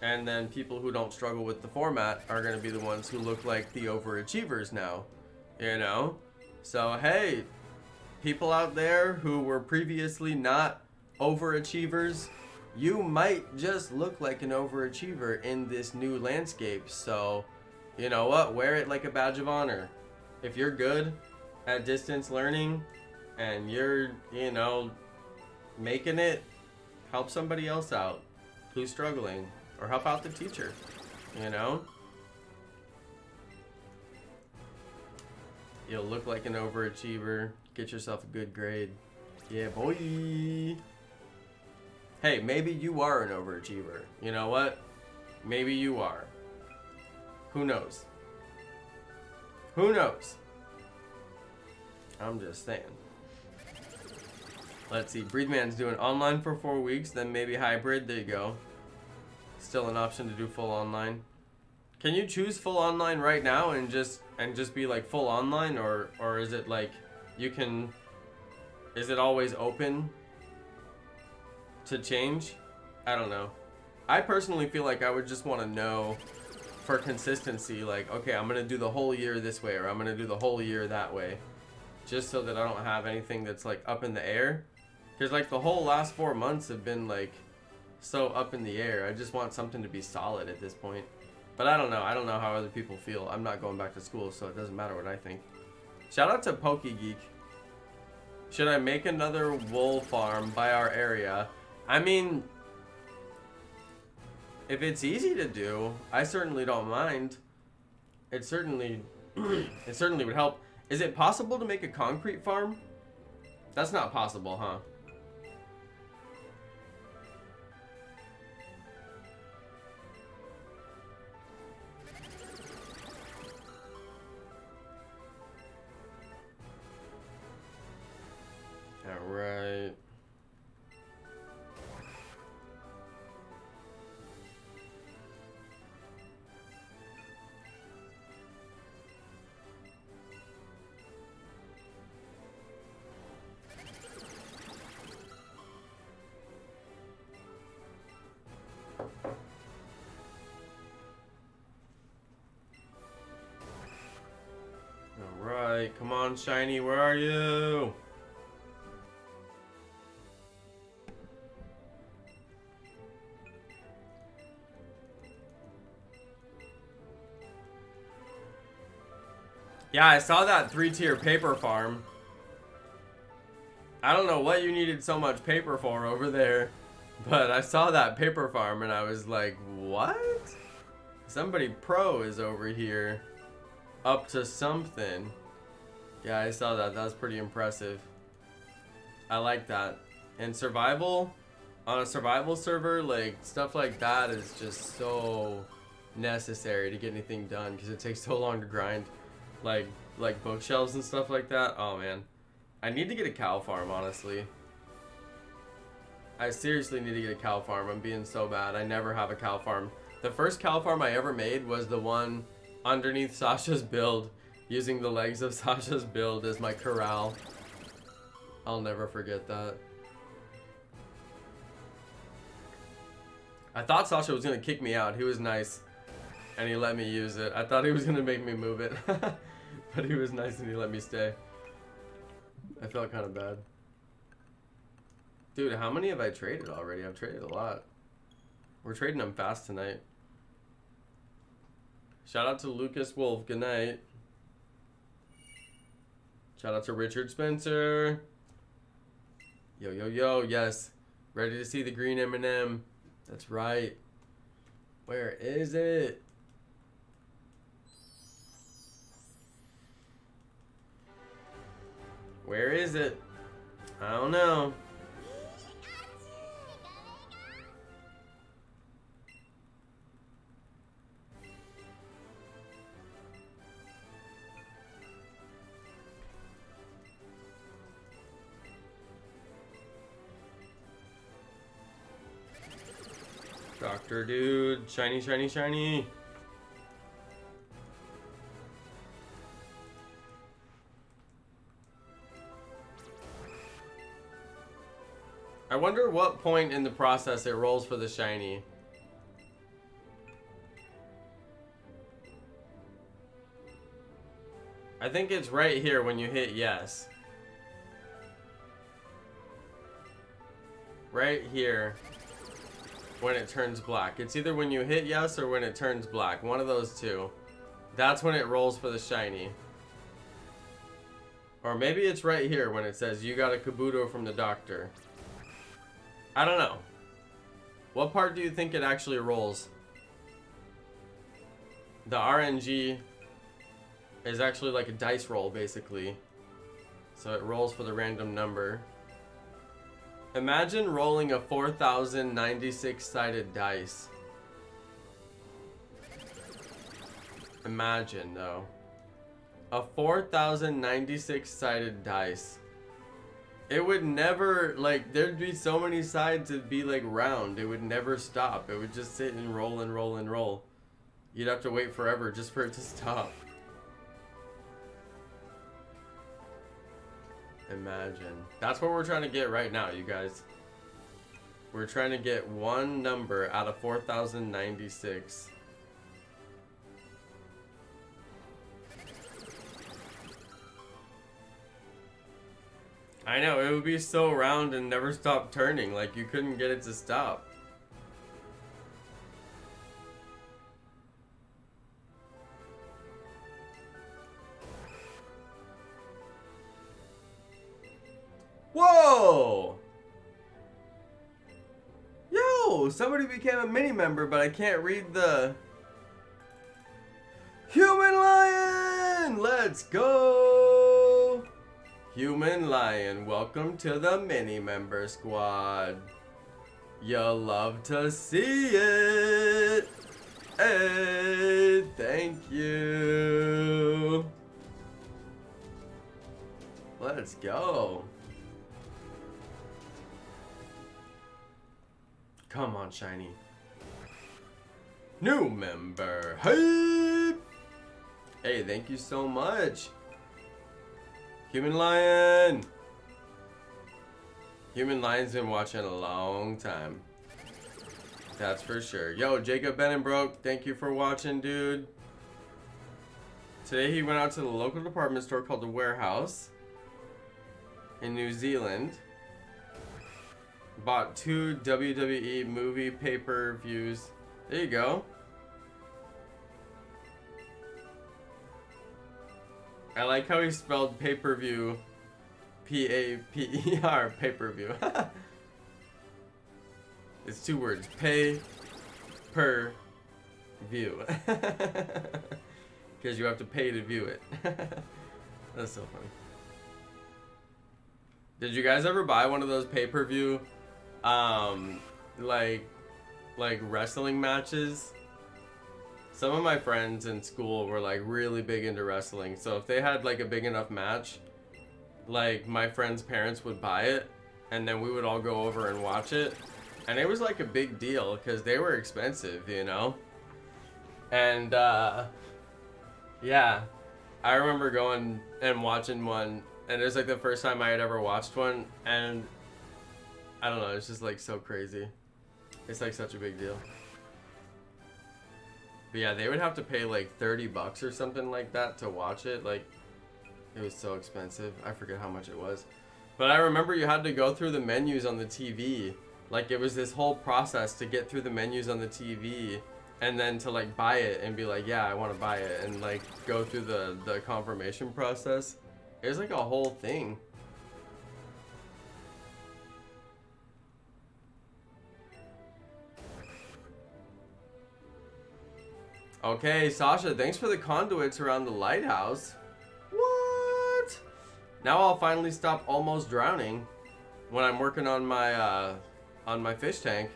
and then people who don't struggle with the format are going to be the ones who look like the overachievers now, you know? So hey, people out there who were previously not overachievers, you might just look like an overachiever in this new landscape. So you know what, wear it like a badge of honor. If you're good at distance learning and you're, you know, making it, help somebody else out who's struggling, or help out the teacher, you know? You'll look like an overachiever, get yourself a good grade. Yeah, boy. Hey, maybe you are an overachiever. You know what? Maybe you are. Who knows? Who knows? I'm just saying. Let's see. Breatheman's doing online for 4 weeks, then maybe hybrid. There you go. Still an option to do full online. Can you choose full online right now and just be like full online, or is it like you can? Is it always open to change? I don't know. I personally feel like I would just want to know for consistency, like, okay, I'm gonna do the whole year this way, or I'm gonna do the whole year that way, just so that I don't have anything that's like up in the air. Because like the whole last 4 months have been like so up in the air. I just want something to be solid at this point. But I don't know. I don't know how other people feel. I'm not going back to school, so it doesn't matter what I think. Shout out to PokeGeek. Should I make another wool farm by our area? I mean, if it's easy to do, I certainly don't mind. It certainly would help. Is it possible to make a concrete farm? That's not possible, huh? All right. All right, come on, Shiny, where are you? Yeah, I saw that 3-tier paper farm. I don't know what you needed so much paper for over there, but I saw that paper farm and I was like, what? Somebody pro is over here up to something. Yeah, I saw that. That was pretty impressive. I like that. And survival, on a survival server, like stuff like that is just so necessary to get anything done because it takes so long to grind. Like bookshelves and stuff like that. Oh man, I need to get a cow farm, honestly. I seriously need to get a cow farm. I'm being so bad. I never have a cow farm. The first cow farm I ever made was the one underneath Sasha's build, using the legs of Sasha's build as my corral. I'll never forget that. I thought Sasha was gonna kick me out. He was nice and he let me use it. I thought he was gonna make me move it. But he was nice and he let me stay. I felt kind of bad. Dude, how many have I traded already? I've traded a lot. We're trading them fast tonight. Shout out to Lucas Wolf. Good night. Shout out to Richard Spencer. Yo, yo, yo. Yes. Ready to see the green M&M. That's right. Where is it? Where is it? I don't know. Doctor dude, shiny, shiny, shiny. I wonder what point in the process it rolls for the shiny. I think it's right here when you hit yes. Right here when it turns black. It's either when you hit yes or when it turns black. One of those two. That's when it rolls for the shiny. Or maybe it's right here when it says you got a Kabuto from the doctor. I don't know. What part do you think it actually rolls? The RNG is actually like a dice roll, basically. So it rolls for the random number. Imagine rolling a 4,096 sided dice. Imagine though. A 4,096 sided dice. It would never, like, there'd be so many sides it'd be like round. It would never stop. It would just sit and roll and roll and roll. You'd have to wait forever just for it to stop. Imagine. That's what we're trying to get right now, you guys. We're trying to get one number out of 4,096. I know, it would be so round and never stop turning, like you couldn't get it to stop. Whoa! Yo, somebody became a mini member, but I can't read the... Human Lion! Let's go! Human Lion, welcome to the mini member squad. You'll love to see it. Hey, thank you. Let's go. Come on, shiny. New member. Hey. Hey, thank you so much. Human Lion! Human Lion's been watching a long time. That's for sure. Yo, Jacob Benenbrook, thank you for watching, dude. Today he went out to the local department store called the Warehouse in New Zealand. Bought 2 WWE movie pay-per-views. There you go. I like how he spelled pay-per-view, P-A-P-E-R, pay-per-view. It's 2 words, pay-per-view. Because you have to pay to view it. That's so funny. Did you guys ever buy one of those pay-per-view, like wrestling matches? Some of my friends in school were like really big into wrestling, so if they had like a big enough match, like my friends' parents would buy it and then we would all go over and watch it, and it was like a big deal because they were expensive, you know. And yeah, I remember going and watching one, and it was like the first time I had ever watched one, and I don't know, it's just like so crazy. It's like such a big deal. But yeah, they would have to pay like $30 or something like that to watch it. Like, it was so expensive. I forget how much it was. But I remember you had to go through the menus on the TV. Like, it was this whole process to get through the menus on the TV and then to like buy it and be like, yeah, I want to buy it, and like go through the confirmation process. It was like a whole thing. Okay, Sasha, thanks for the conduits around the lighthouse. What? Now I'll finally stop almost drowning when I'm working on my fish tank.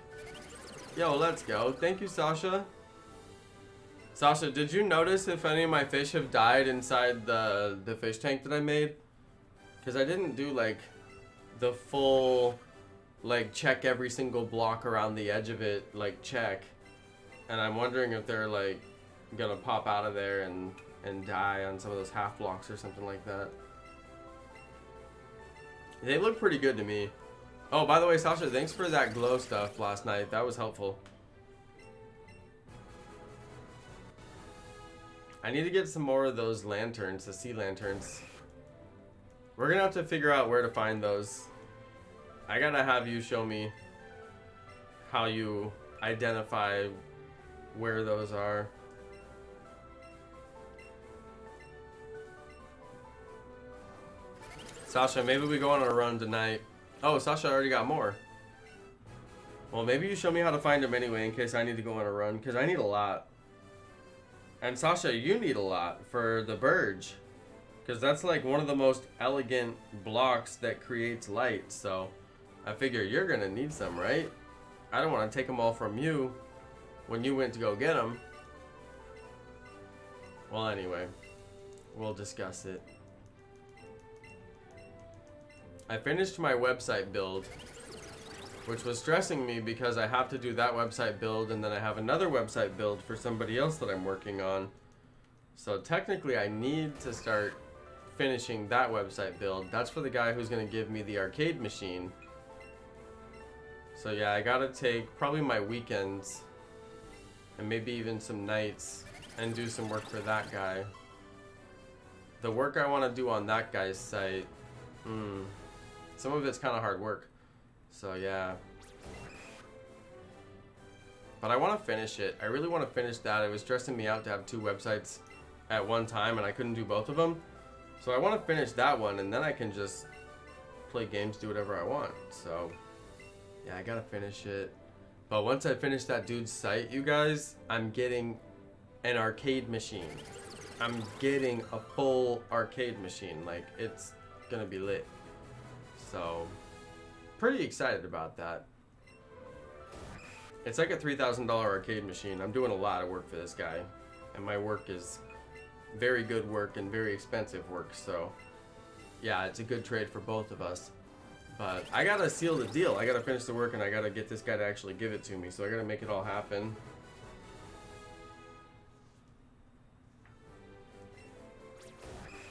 Yo, let's go. Thank you, Sasha. Sasha, did you notice if any of my fish have died inside the fish tank that I made? Because I didn't do like the full, like, check every single block around the edge of it, like, check. And I'm wondering if they're like gonna pop out of there and die on some of those half blocks or something like that. They look pretty good to me. Oh, by the way, Sasha, thanks for that glow stuff last night. That was helpful. I need to get some more of those lanterns, the sea lanterns. We're gonna have to figure out where to find those. I gotta have you show me how you identify where those are. Sasha, maybe we go on a run tonight. Oh, Sasha already got more. Well, maybe you show me how to find them anyway in case I need to go on a run, because I need a lot. And Sasha, you need a lot for the Burge, because that's like one of the most elegant blocks that creates light, so I figure you're gonna need some, right? I don't want to take them all from you when you went to go get them. Well, anyway, we'll discuss it. I finished my website build, which was stressing me because I have to do that website build and then I have another website build for somebody else that I'm working on. So technically I need to start finishing that website build. That's for the guy who's going to give me the arcade machine. So yeah, I gotta take probably my weekends and maybe even some nights and do some work for that guy. The work I want to do on that guy's site, some of it's kind of hard work. So yeah. But I want to finish it. I really want to finish that. It was stressing me out to have 2 websites at one time and I couldn't do both of them. So I want to finish that one and then I can just play games, do whatever I want. So yeah, I gotta finish it. But once I finish that dude's site, you guys, I'm getting an arcade machine. I'm getting a full arcade machine. Like, it's gonna be lit. So, pretty excited about that. It's like a $3,000 arcade machine. I'm doing a lot of work for this guy. And my work is very good work and very expensive work. So, yeah, it's a good trade for both of us. But I gotta seal the deal. I gotta finish the work and I gotta get this guy to actually give it to me. So I gotta make it all happen.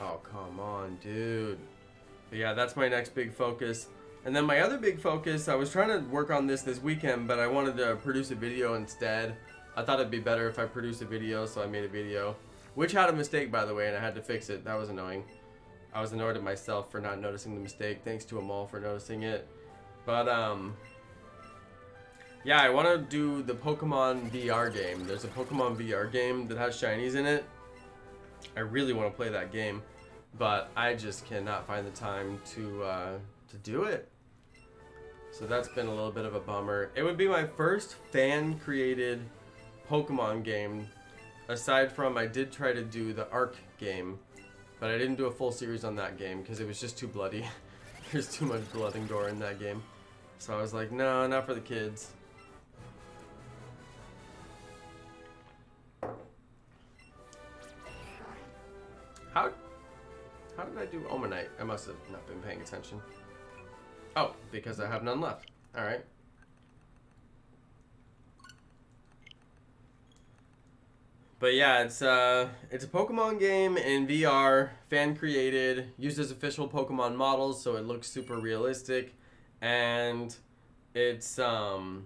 Oh, come on, dude. But yeah, that's my next big focus. And then my other big focus, I was trying to work on this weekend, but I wanted to produce a video instead. I thought it'd be better if I produced a video, so I made a video. Which had a mistake, by the way, and I had to fix it. That was annoying. I was annoyed at myself for not noticing the mistake. Thanks to them all for noticing it. But, yeah, I want to do the Pokemon VR game. There's a Pokemon VR game that has shinies in it. I really want to play that game, but I just cannot find the time to do it. So that's been a little bit of a bummer. It would be my first fan-created Pokemon game, aside from I did try to do the Arc game. But I didn't do a full series on that game because it was just too bloody. There's too much blood and gore in that game. So I was like, no, not for the kids. How did I do Omanite? I must have not been paying attention. Oh, because I have none left. Alright. But yeah, it's a Pokemon game in VR, fan created, uses official Pokemon models, so it looks super realistic, and it's got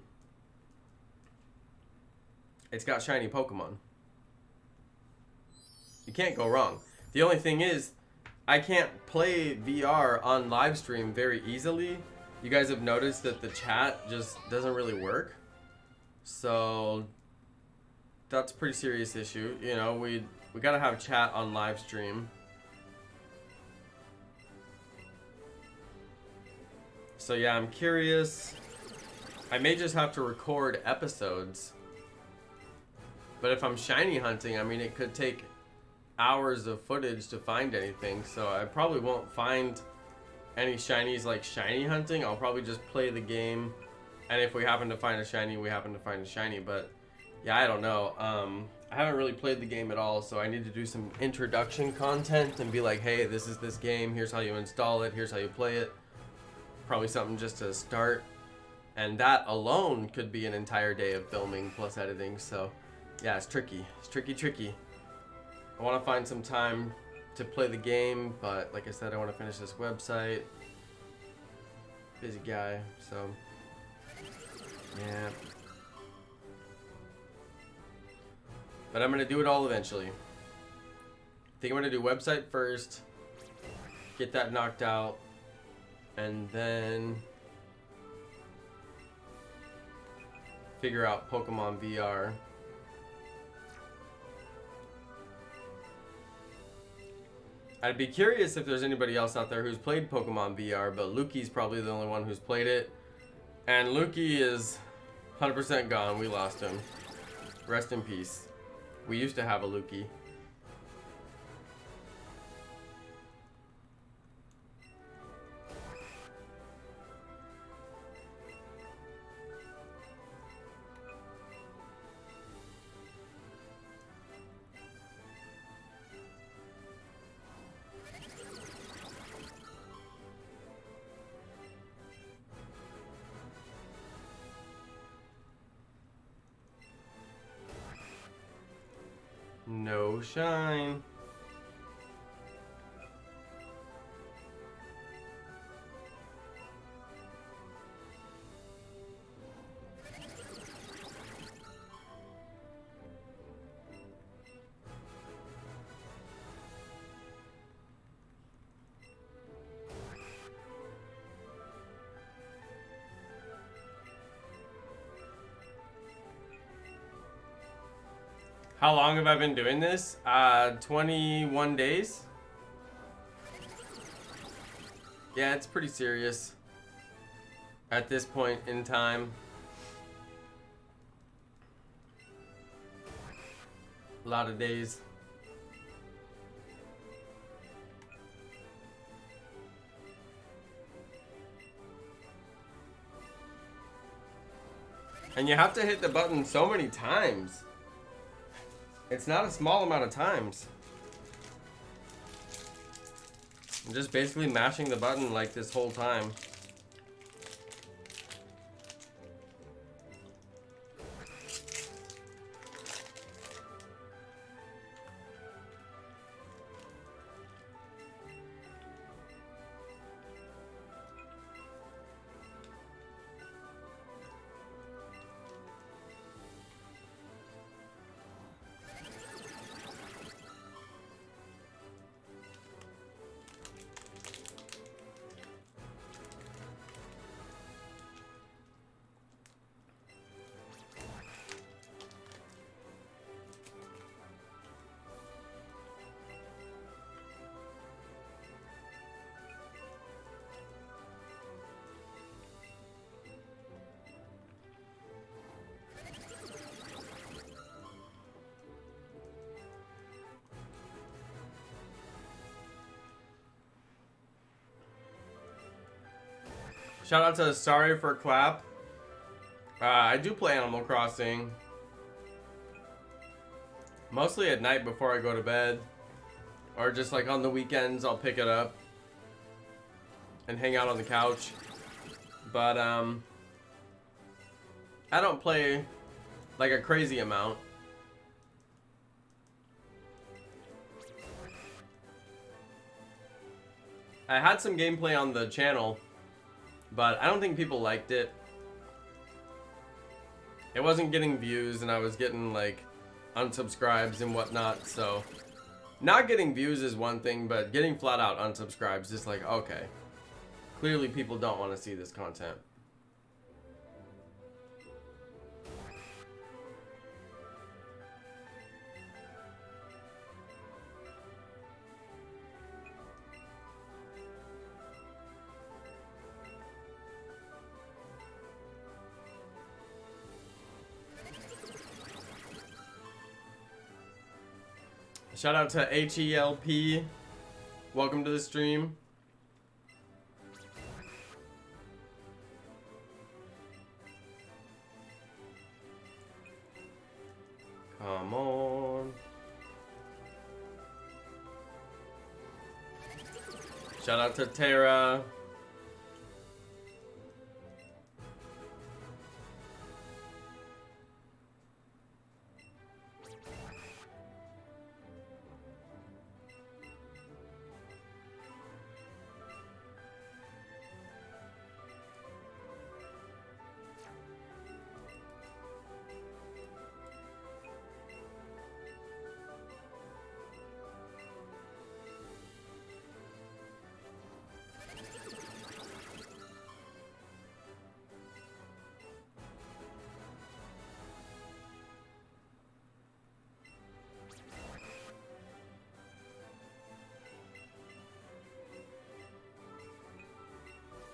shiny Pokemon. You can't go wrong. The only thing is, I can't play VR on live stream very easily. You guys have noticed that the chat just doesn't really work. So that's a pretty serious issue. You know, we gotta have chat on live stream. So yeah, I'm curious. I may just have to record episodes. But if I'm shiny hunting, I mean, it could take hours of footage to find anything. So I probably won't find any shinies like shiny hunting. I'll probably just play the game. And if we happen to find a shiny, we happen to find a shiny. But yeah, I don't know. I haven't really played the game at all, so I need to do some introduction content and be like, hey, this is this game. Here's how you install it. Here's how you play it. Probably something just to start. And that alone could be an entire day of filming plus editing. So yeah, it's tricky. It's tricky. I want to find some time to play the game, but like I said, I want to finish this website. Busy guy, so yeah. But I'm going to do it all eventually. I think I'm going to do website first, get that knocked out, and then figure out Pokemon VR. I'd be curious if there's anybody else out there who's played Pokemon VR, but Lukey's probably the only one who's played it. And Lukey is 100% gone. We lost him. Rest in peace. We used to have a Lukey. No shine. How long have I been doing this? 21 days? Yeah, it's pretty serious at this point in time. A lot of days. And you have to hit the button so many times. It's not a small amount of times. I'm just basically mashing the button like this whole time. Shout out to Sorry for Clap. I do play Animal Crossing. Mostly at night before I go to bed. Or just like on the weekends, I'll pick it up and hang out on the couch. But I don't play like a crazy amount. I had some gameplay on the channel, but I don't think people liked it. It wasn't getting views, and I was getting like unsubscribes and whatnot, so not getting views is one thing, but getting flat out unsubscribes is like, okay, clearly people don't want to see this content. Shout out to HELP. Welcome to the stream. Come on. Shout out to Tara.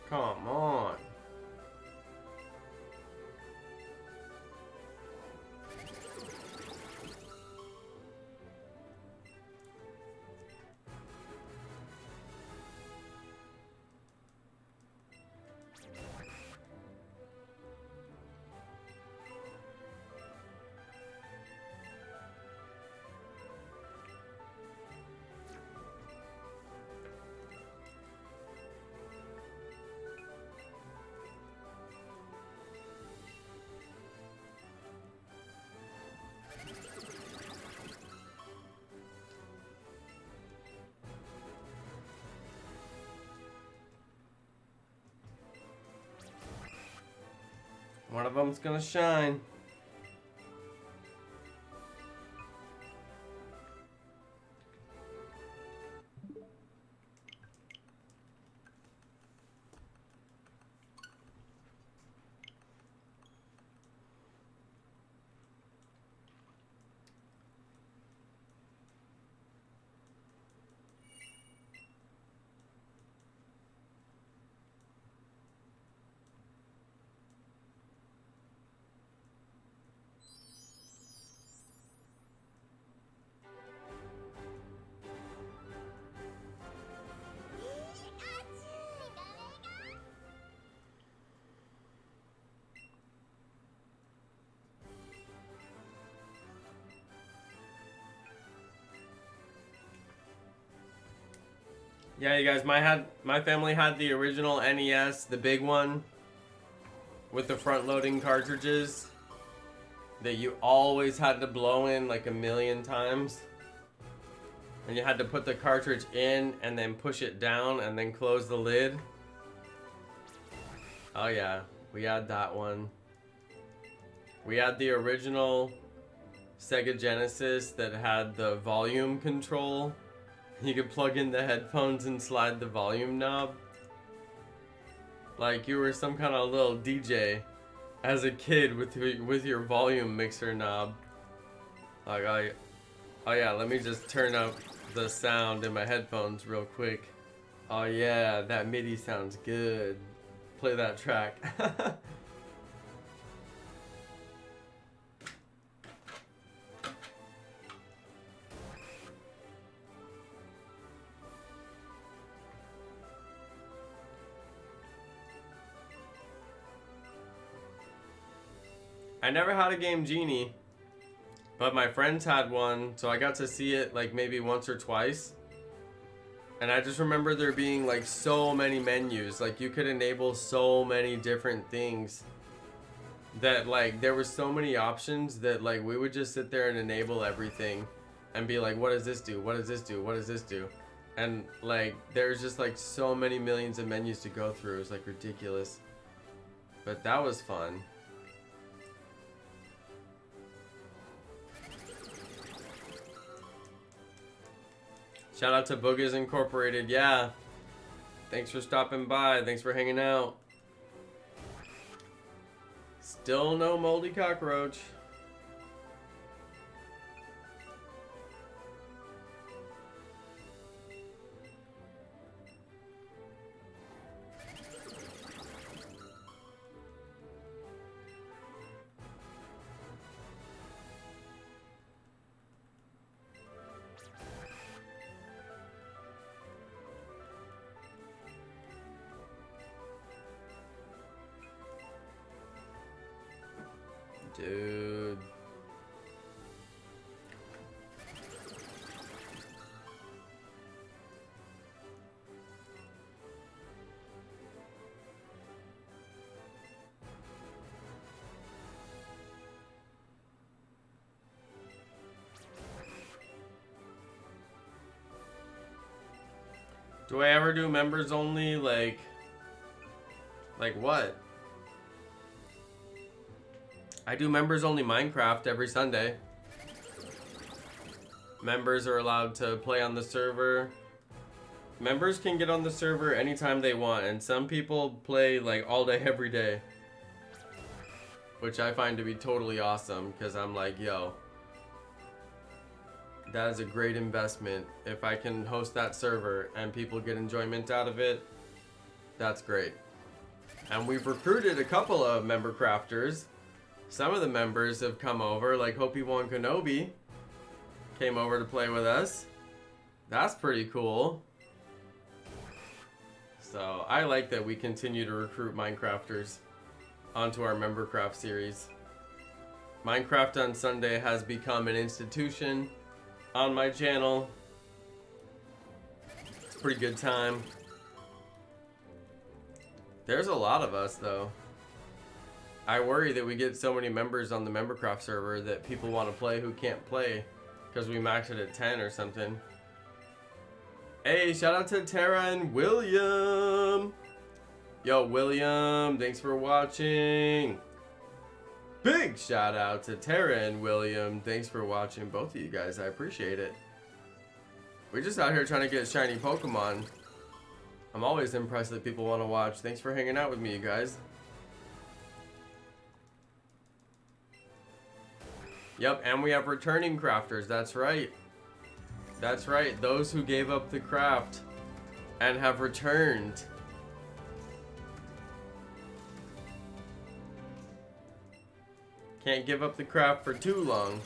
Come on. One of them's gonna shine. Yeah, you guys, my family had the original NES, the big one, with the front-loading cartridges that you always had to blow in like a million times. And you had to put the cartridge in and then push it down and then close the lid. Oh yeah, we had that one. We had the original Sega Genesis that had the volume control. You could plug in the headphones and slide the volume knob. Like you were some kind of little DJ as a kid with your volume mixer knob. Like oh yeah, let me just turn up the sound in my headphones real quick. Oh yeah, that MIDI sounds good. Play that track. I never had a Game Genie, but my friends had one, so I got to see it like maybe once or twice. And I just remember there being like so many menus, like you could enable so many different things that like there were so many options that like we would just sit there and enable everything and be like, what does this do? What does this do? What does this do? And like there's just like so many millions of menus to go through. It was like ridiculous. But that was fun. Shout out to Boogas Incorporated. Yeah. Thanks for stopping by. Thanks for hanging out. Still no moldy cockroach. Dude. Do I ever do members only? Like what? I do members only Minecraft every Sunday. Members are allowed to play on the server. Members can get on the server anytime they want, and some people play like all day every day, which I find to be totally awesome, because I'm like, yo, that is a great investment. If I can host that server and people get enjoyment out of it, that's great. And we've recruited a couple of member crafters. Some of the members have come over, like Hopi-Wan Kenobi came over to play with us. That's pretty cool. So I like that we continue to recruit Minecrafters onto our Membercraft series. Minecraft on Sunday has become an institution on my channel. It's a pretty good time. There's a lot of us though. I worry that we get so many members on the Membercraft server that people want to play who can't play because we maxed it at 10 or something. Hey, shout out to Tara and William. Yo, William, thanks for watching. Big shout out to Tara and William. Thanks for watching, both of you guys. I appreciate it. We're just out here trying to get shiny Pokemon. I'm always impressed that people want to watch. Thanks for hanging out with me, you guys. Yep, and we have returning crafters. That's right. That's right. Those who gave up the craft and have returned. Can't give up the craft for too long.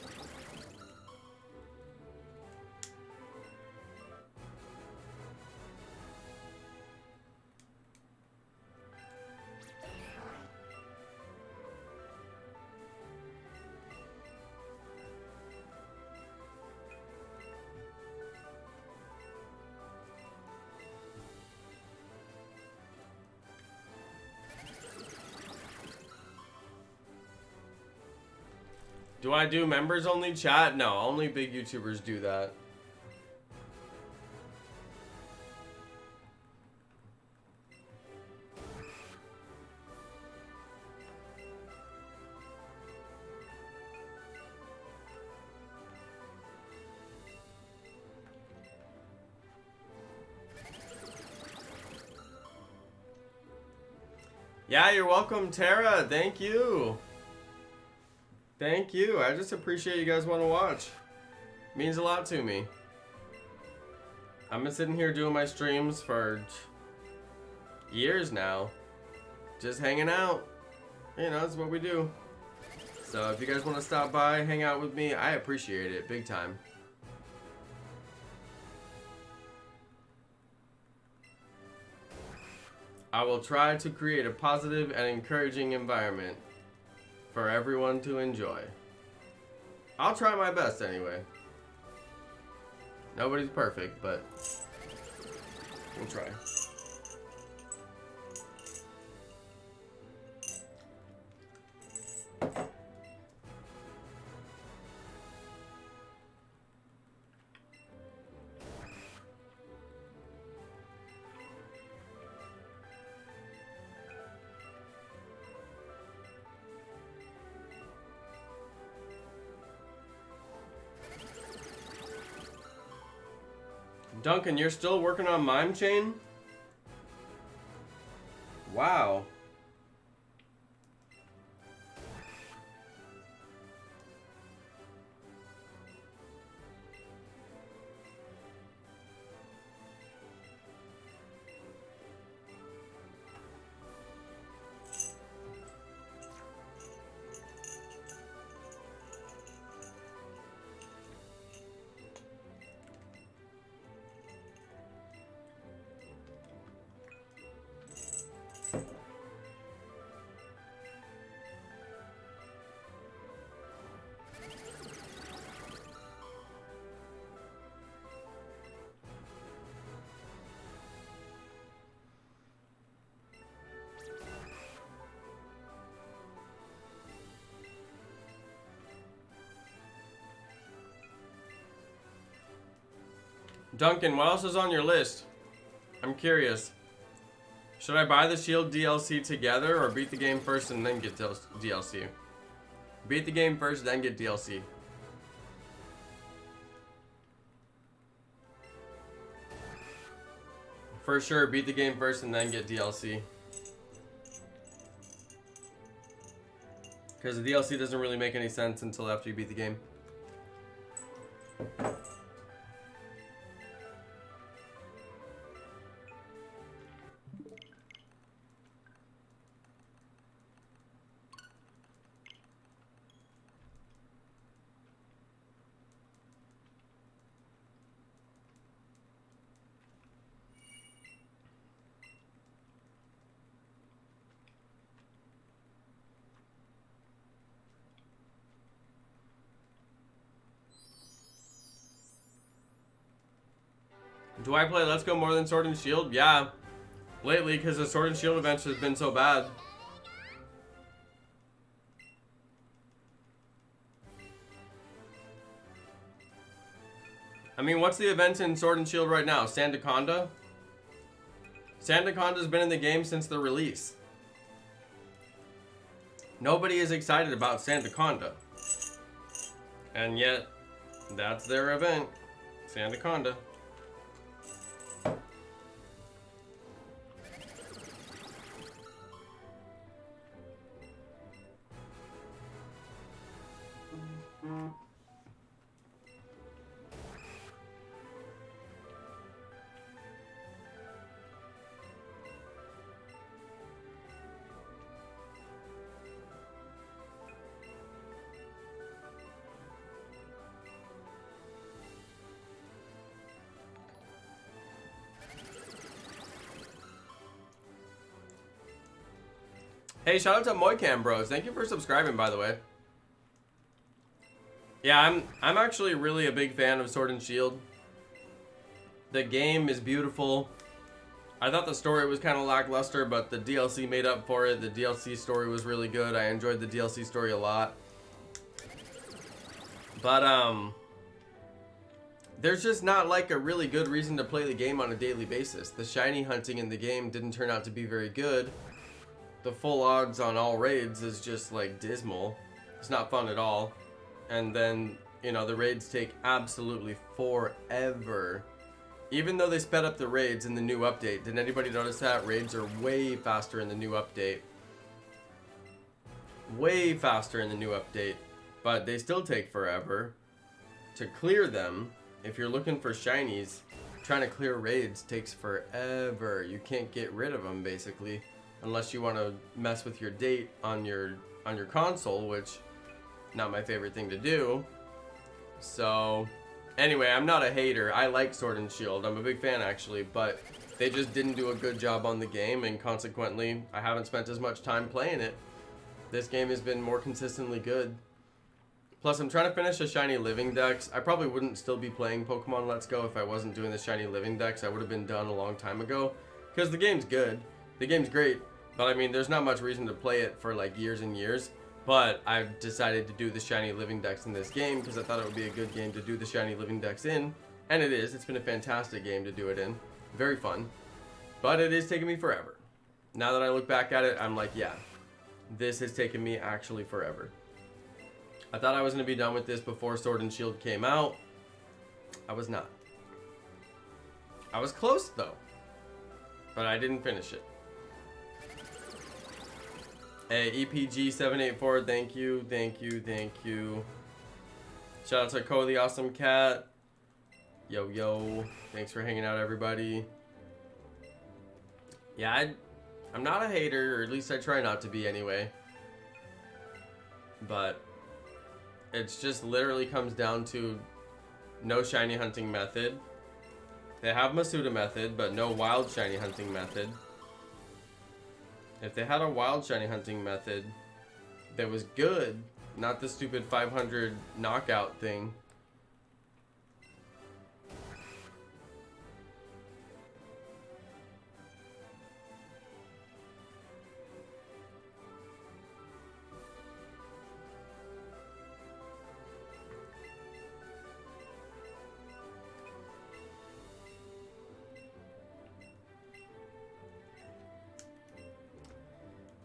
Do I do members only chat? No, only big YouTubers do that. Yeah, you're welcome, Tara. Thank you. Thank you. I just appreciate you guys want to watch. Means a lot to me. I've been sitting here doing my streams for years now. Just hanging out. You know, that's what we do. So if you guys want to stop by, hang out with me, I appreciate it big time. I will try to create a positive and encouraging environment for everyone to enjoy. I'll try my best anyway. Nobody's perfect, but we'll try. Duncan, you're still working on Mime Chain? Wow. Duncan, what else is on your list? I'm curious. Should I buy the Shield DLC together or beat the game first and then get DLC? Beat the game first, then get DLC. For sure, beat the game first and then get DLC. Because the DLC doesn't really make any sense until after you beat the game. Do I play Let's Go more than Sword and Shield? Yeah. Lately, because the Sword and Shield events has been so bad. I mean, what's the event in Sword and Shield right now? Sandaconda? Sandaconda's been in the game since the release. Nobody is excited about Sandaconda. And yet, that's their event. Sandaconda. Hey, shout out to Moicam Bros. Thank you for subscribing, by the way. Yeah, I'm actually really a big fan of Sword and Shield. The game is beautiful. I thought the story was kind of lackluster, but the DLC made up for it. The DLC story was really good. I enjoyed the DLC story a lot. But there's just not like a really good reason to play the game on a daily basis. The shiny hunting in the game didn't turn out to be very good. The full odds on all raids is just like dismal. It's not fun at all. And then, you know, the raids take absolutely forever. Even though they sped up the raids in the new update, did anybody notice that? Raids are way faster in the new update. Way faster in the new update. But they still take forever. To clear them, if you're looking for shinies, trying to clear raids takes forever. You can't get rid of them, basically. Unless you want to mess with your date on your console, which not my favorite thing to do. So anyway, I'm not a hater. I like Sword and Shield. I'm a big fan actually, but they just didn't do a good job on the game, and consequently I haven't spent as much time playing it. This game has been more consistently good. Plus, I'm trying to finish a shiny living dex. I probably wouldn't still be playing Pokemon Let's Go if I wasn't doing the shiny living dex. I would have been done a long time ago, because the game's good. The game's great. But I mean, there's not much reason to play it for like years and years. But I've decided to do the shiny living dex in this game because I thought it would be a good game to do the shiny living dex in. And it is. It's been a fantastic game to do it in. Very fun. But it is taking me forever. Now that I look back at it, I'm like, yeah, this has taken me actually forever. I thought I was going to be done with this before Sword and Shield came out. I was not. I was close though. But I didn't finish it. Hey, EPG784, thank you, thank you, thank you. Shout out to Ko the Awesome Cat. Yo, yo. Thanks for hanging out, everybody. Yeah, I'm not a hater, or at least I try not to be anyway. But it's just literally comes down to no shiny hunting method. They have Masuda method, but no wild shiny hunting method. If they had a wild shiny hunting method that was good, not the stupid 500 knockout thing.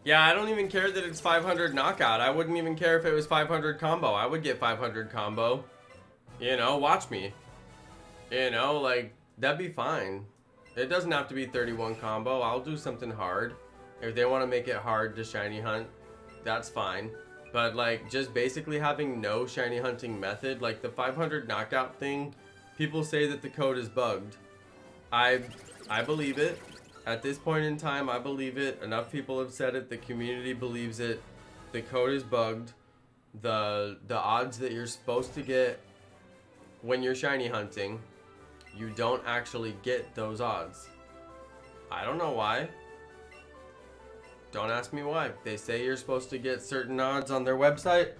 Yeah, I don't even care that it's 500 knockout. I wouldn't even care if it was 500 combo. I would get 500 combo. You know, watch me. You know, like, that'd be fine. It doesn't have to be 31 combo. I'll do something hard. If they want to make it hard to shiny hunt, that's fine. But, like, just basically having no shiny hunting method, like the 500 knockout thing, people say that the code is bugged. I believe it. At this point in time, I believe it. Enough people have said it. The community believes it. The code is bugged. The odds that you're supposed to get when you're shiny hunting, you don't actually get those odds. I don't know why. Don't ask me why. They say you're supposed to get certain odds on their website.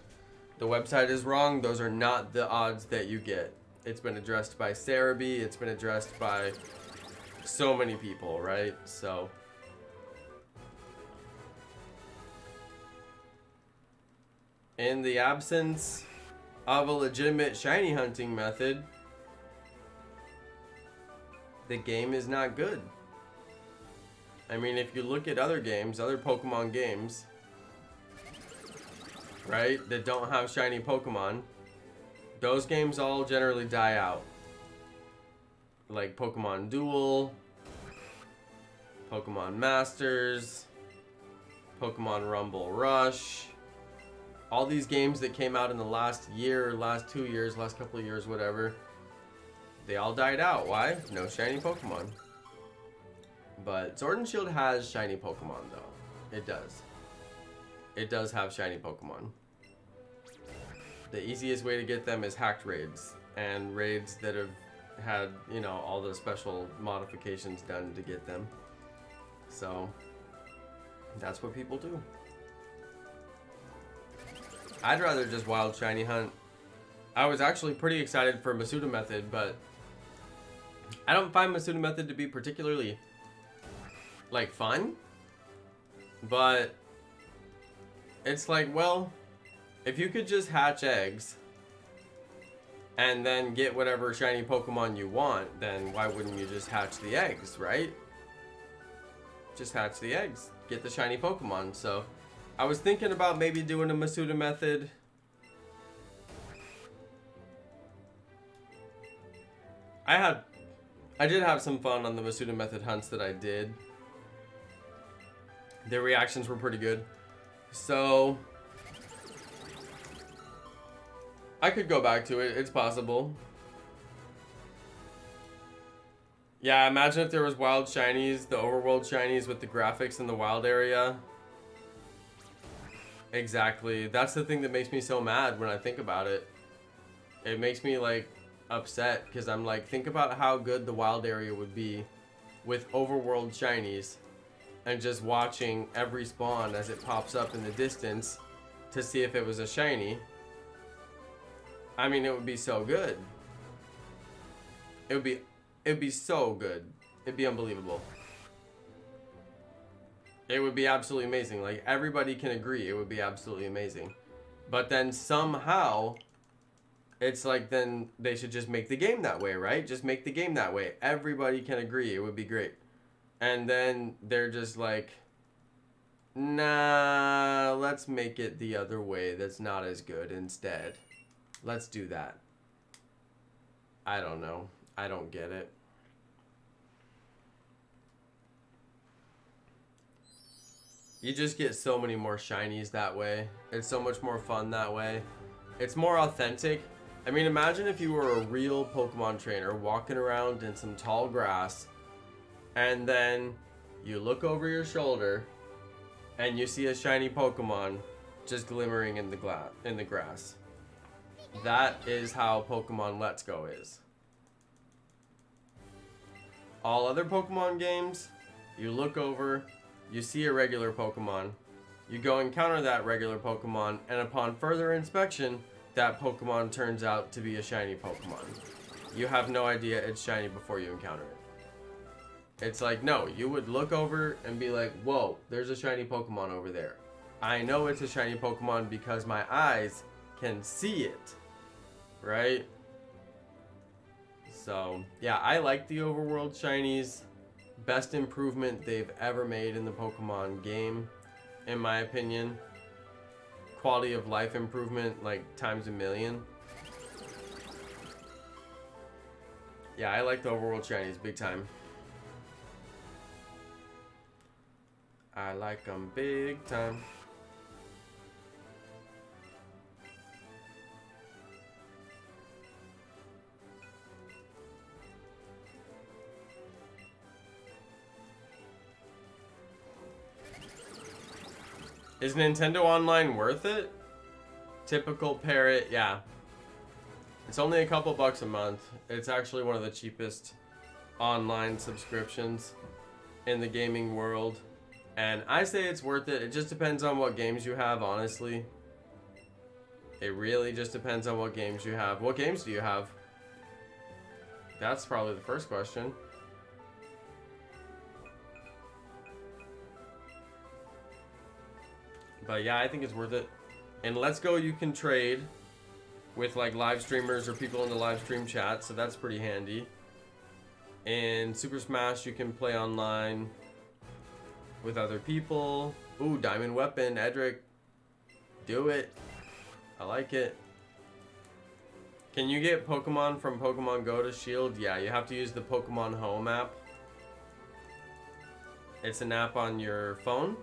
The website is wrong. Those are not the odds that you get. It's been addressed by Cerebi. It's been addressed by so many people, right? So in the absence of a legitimate shiny hunting method, the game is not good. I mean, if you look at other games, other Pokemon games, right, that don't have shiny Pokemon, those games all generally die out. Like Pokemon Duel, Pokemon Masters, Pokemon Rumble Rush. All these games that came out in the last year, last 2 years, last couple of years, whatever, they all died out. Why? No shiny Pokemon. But Sword and Shield has shiny Pokemon, though. It does. It does have shiny Pokemon. The easiest way to get them is hacked raids. And raids that have had, you know, all the special modifications done to get them. So, that's what people do. I'd rather just wild shiny hunt. I was actually pretty excited for Masuda Method, but I don't find Masuda Method to be particularly, like, fun. But it's like, well, if you could just hatch eggs and then get whatever shiny Pokemon you want, then why wouldn't you just hatch the eggs, right? Just hatch the eggs, get the shiny Pokemon. So I was thinking about maybe doing a Masuda Method. I did have some fun on the Masuda Method hunts that I did. Their reactions were pretty good. So I could go back to it. It's possible. Yeah, imagine if there was wild shinies, the overworld shinies with the graphics in the wild area. Exactly. That's the thing that makes me so mad when I think about it. It makes me like upset because I'm like, think about how good the wild area would be with overworld shinies and just watching every spawn as it pops up in the distance to see if it was a shiny. I mean, it would be so good. It would be so good. It'd be unbelievable. It would be absolutely amazing. Like, everybody can agree it would be absolutely amazing. But then somehow, it's like, then they should just make the game that way, right? Just make the game that way. Everybody can agree it would be great. And then they're just like, nah, let's make it the other way that's not as good instead. Let's do that. I don't know. I don't get it. You just get so many more shinies that way. It's so much more fun that way. It's more authentic. I mean, imagine if you were a real Pokemon trainer walking around in some tall grass and then you look over your shoulder and you see a shiny Pokemon just glimmering in the grass. That is how Pokemon Let's Go is. All other Pokemon games, you look over, you see a regular Pokemon, you go encounter that regular Pokemon, and upon further inspection, that Pokemon turns out to be a shiny Pokemon. You have no idea it's shiny before you encounter it. It's like, no, you would look over and be like, whoa, there's a shiny Pokemon over there. I know it's a shiny Pokemon because my eyes can see it, right? So, yeah, I like the overworld shinies. Best improvement they've ever made in the Pokemon game, in my opinion. Quality of life improvement, like, times a million. Yeah, I like the overworld shinies big time. I like them big time. Is Nintendo Online worth it? Typical parrot, yeah. It's only a couple bucks a month. It's actually one of the cheapest online subscriptions in the gaming world. And I say it's worth it. It just depends on what games you have, honestly. It really just depends on what games you have. What games do you have? That's probably the first question. But yeah, I think it's worth it. In Let's Go, you can trade with like live streamers or people in the live stream chat, so that's pretty handy. In Super Smash, you can play online with other people. Ooh, Diamond Weapon, Edric. Do it. I like it. Can you get Pokemon from Pokemon Go to Shield? Yeah, you have to use the Pokemon Home app. It's an app on your phone.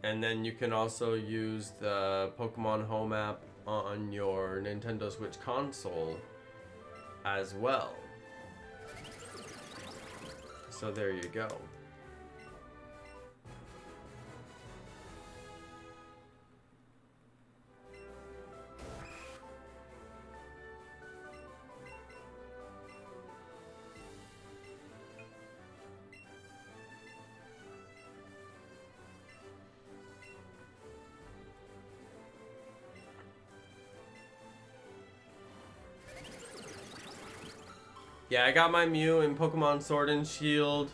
And then you can also use the Pokemon Home app on your Nintendo Switch console as well. So there you go. Yeah, I got my Mew in Pokemon Sword and Shield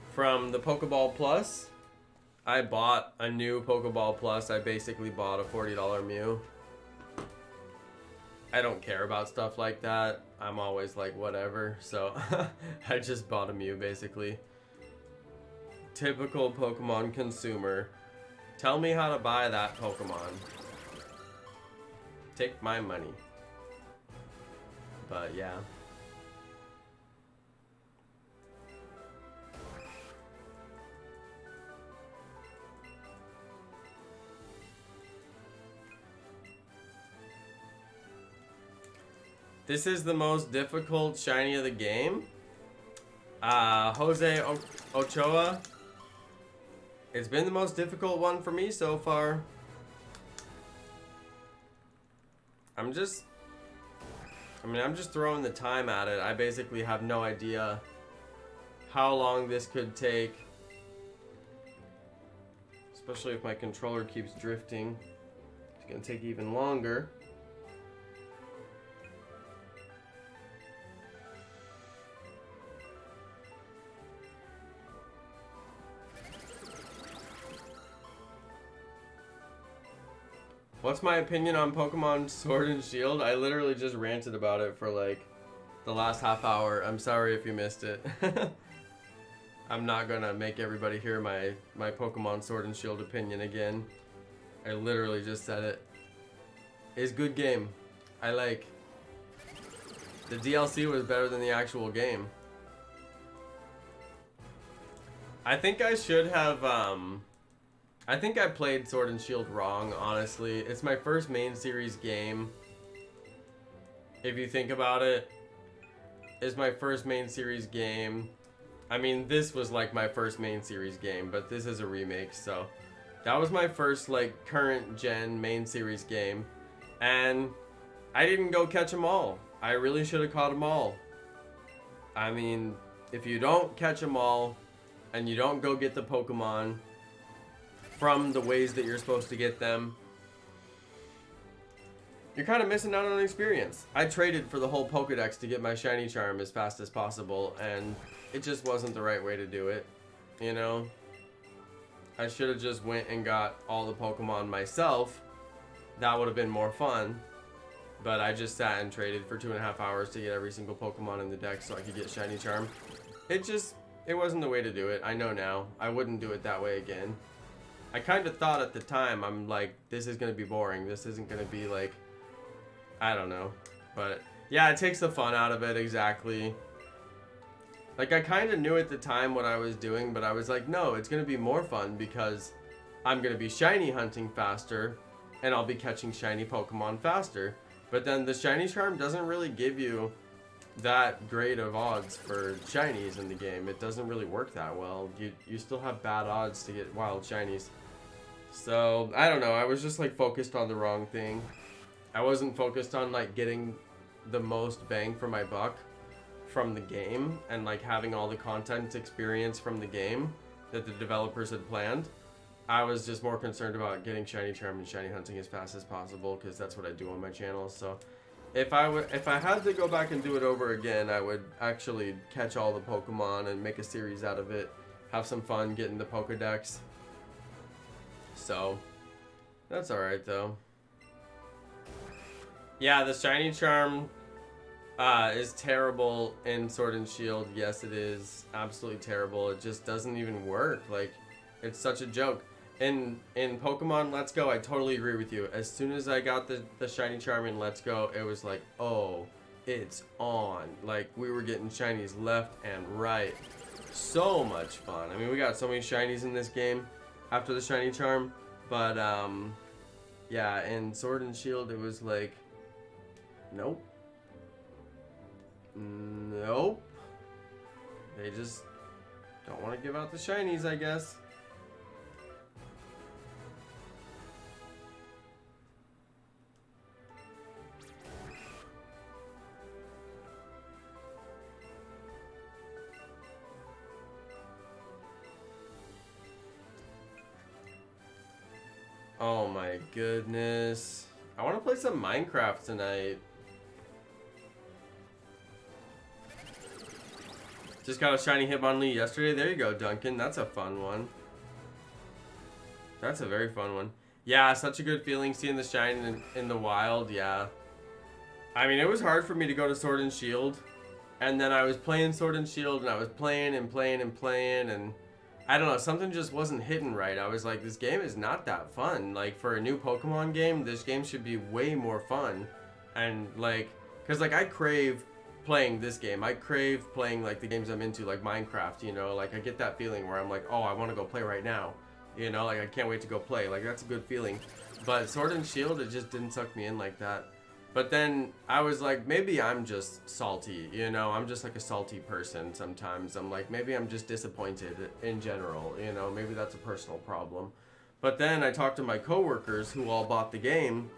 from the Pokeball Plus. I bought a new Pokeball Plus. I basically bought a $40 Mew. I don't care about stuff like that. I'm always like, whatever. So, I just bought a Mew, basically. Typical Pokemon consumer. Tell me how to buy that Pokemon. Take my money. But, yeah. This is the most difficult shiny of the game. Jose Ochoa. It's been the most difficult one for me so far. I'm just throwing the time at it. I basically have no idea how long this could take. Especially if my controller keeps drifting. It's gonna take even longer. What's my opinion on Pokemon Sword and Shield? I literally just ranted about it for like the last half hour. I'm sorry if you missed it. I'm not gonna make everybody hear my Pokemon Sword and Shield opinion again. I literally just said it. It's a good game. I like. The DLC was better than the actual game. I think I should have, I think I played Sword and Shield wrong, honestly. It's my first main series game. If you think about it, it's my first main series game. I mean, this was like my first main series game, but this is a remake, so. That was my first, like, current gen main series game. And I didn't go catch them all. I really should have caught them all. I mean, if you don't catch them all, and you don't go get the Pokemon from the ways that you're supposed to get them, you're kind of missing out on an experience. I traded for the whole Pokedex to get my shiny charm as fast as possible, and it just wasn't the right way to do it, you know? I should have just went and got all the Pokemon myself. That would have been more fun, but I just sat and traded for 2.5 hours to get every single Pokemon in the deck so I could get shiny charm. It wasn't the way to do it. I know now. I wouldn't do it that way again. I kind of thought at the time, I'm like, this is going to be boring. This isn't going to be like, I don't know. But yeah, it takes the fun out of it, exactly. Like, I kind of knew at the time what I was doing, but I was like, no, it's going to be more fun because I'm going to be shiny hunting faster and I'll be catching shiny Pokemon faster. But then the shiny charm doesn't really give you that great of odds for shinies in the game. It doesn't really work that well. You still have bad odds to get wild shinies. So, I don't know. I was just like focused on the wrong thing. I wasn't focused on like getting the most bang for my buck from the game and like having all the content experience from the game that the developers had planned. I was just more concerned about getting shiny charm and shiny hunting as fast as possible because that's what I do on my channel. So if I had to go back and do it over again, I would actually catch all the Pokemon and make a series out of it. Have some fun getting the Pokedex. So that's alright though. Yeah, the shiny charm is terrible in Sword and Shield. Yes, it is absolutely terrible. It just doesn't even work. Like, it's such a joke. in Pokemon Let's Go, I totally agree with you. As soon as I got the shiny charm in Let's Go, it was like, oh, it's on. Like, we were getting shinies left and right. So much fun. I mean, we got so many shinies in this game after the shiny charm, but yeah, in Sword and Shield it was like, nope, nope, they just don't want to give out the shinies, I guess. Oh my goodness. I want to play some Minecraft tonight. Just got a shiny Hitmonlee yesterday. There you go, Duncan. That's a fun one. That's a very fun one. Yeah, such a good feeling seeing the shine in the wild. Yeah. I mean, it was hard for me to go to Sword and Shield. And then I was playing Sword and Shield, and I was playing and playing and playing, and I don't know, something just wasn't hitting right. I was like, this game is not that fun. Like, for a new Pokemon game, this game should be way more fun. And, like, because, like, I crave playing this game. I crave playing, like, the games I'm into, like Minecraft, you know? Like, I get that feeling where I'm like, oh, I want to go play right now. You know, like, I can't wait to go play. Like, that's a good feeling. But Sword and Shield, it just didn't suck me in like that. But then I was like, maybe I'm just salty, you know? I'm just like a salty person sometimes. I'm like, maybe I'm just disappointed in general, you know? Maybe that's a personal problem. But then I talked to my coworkers who all bought the game,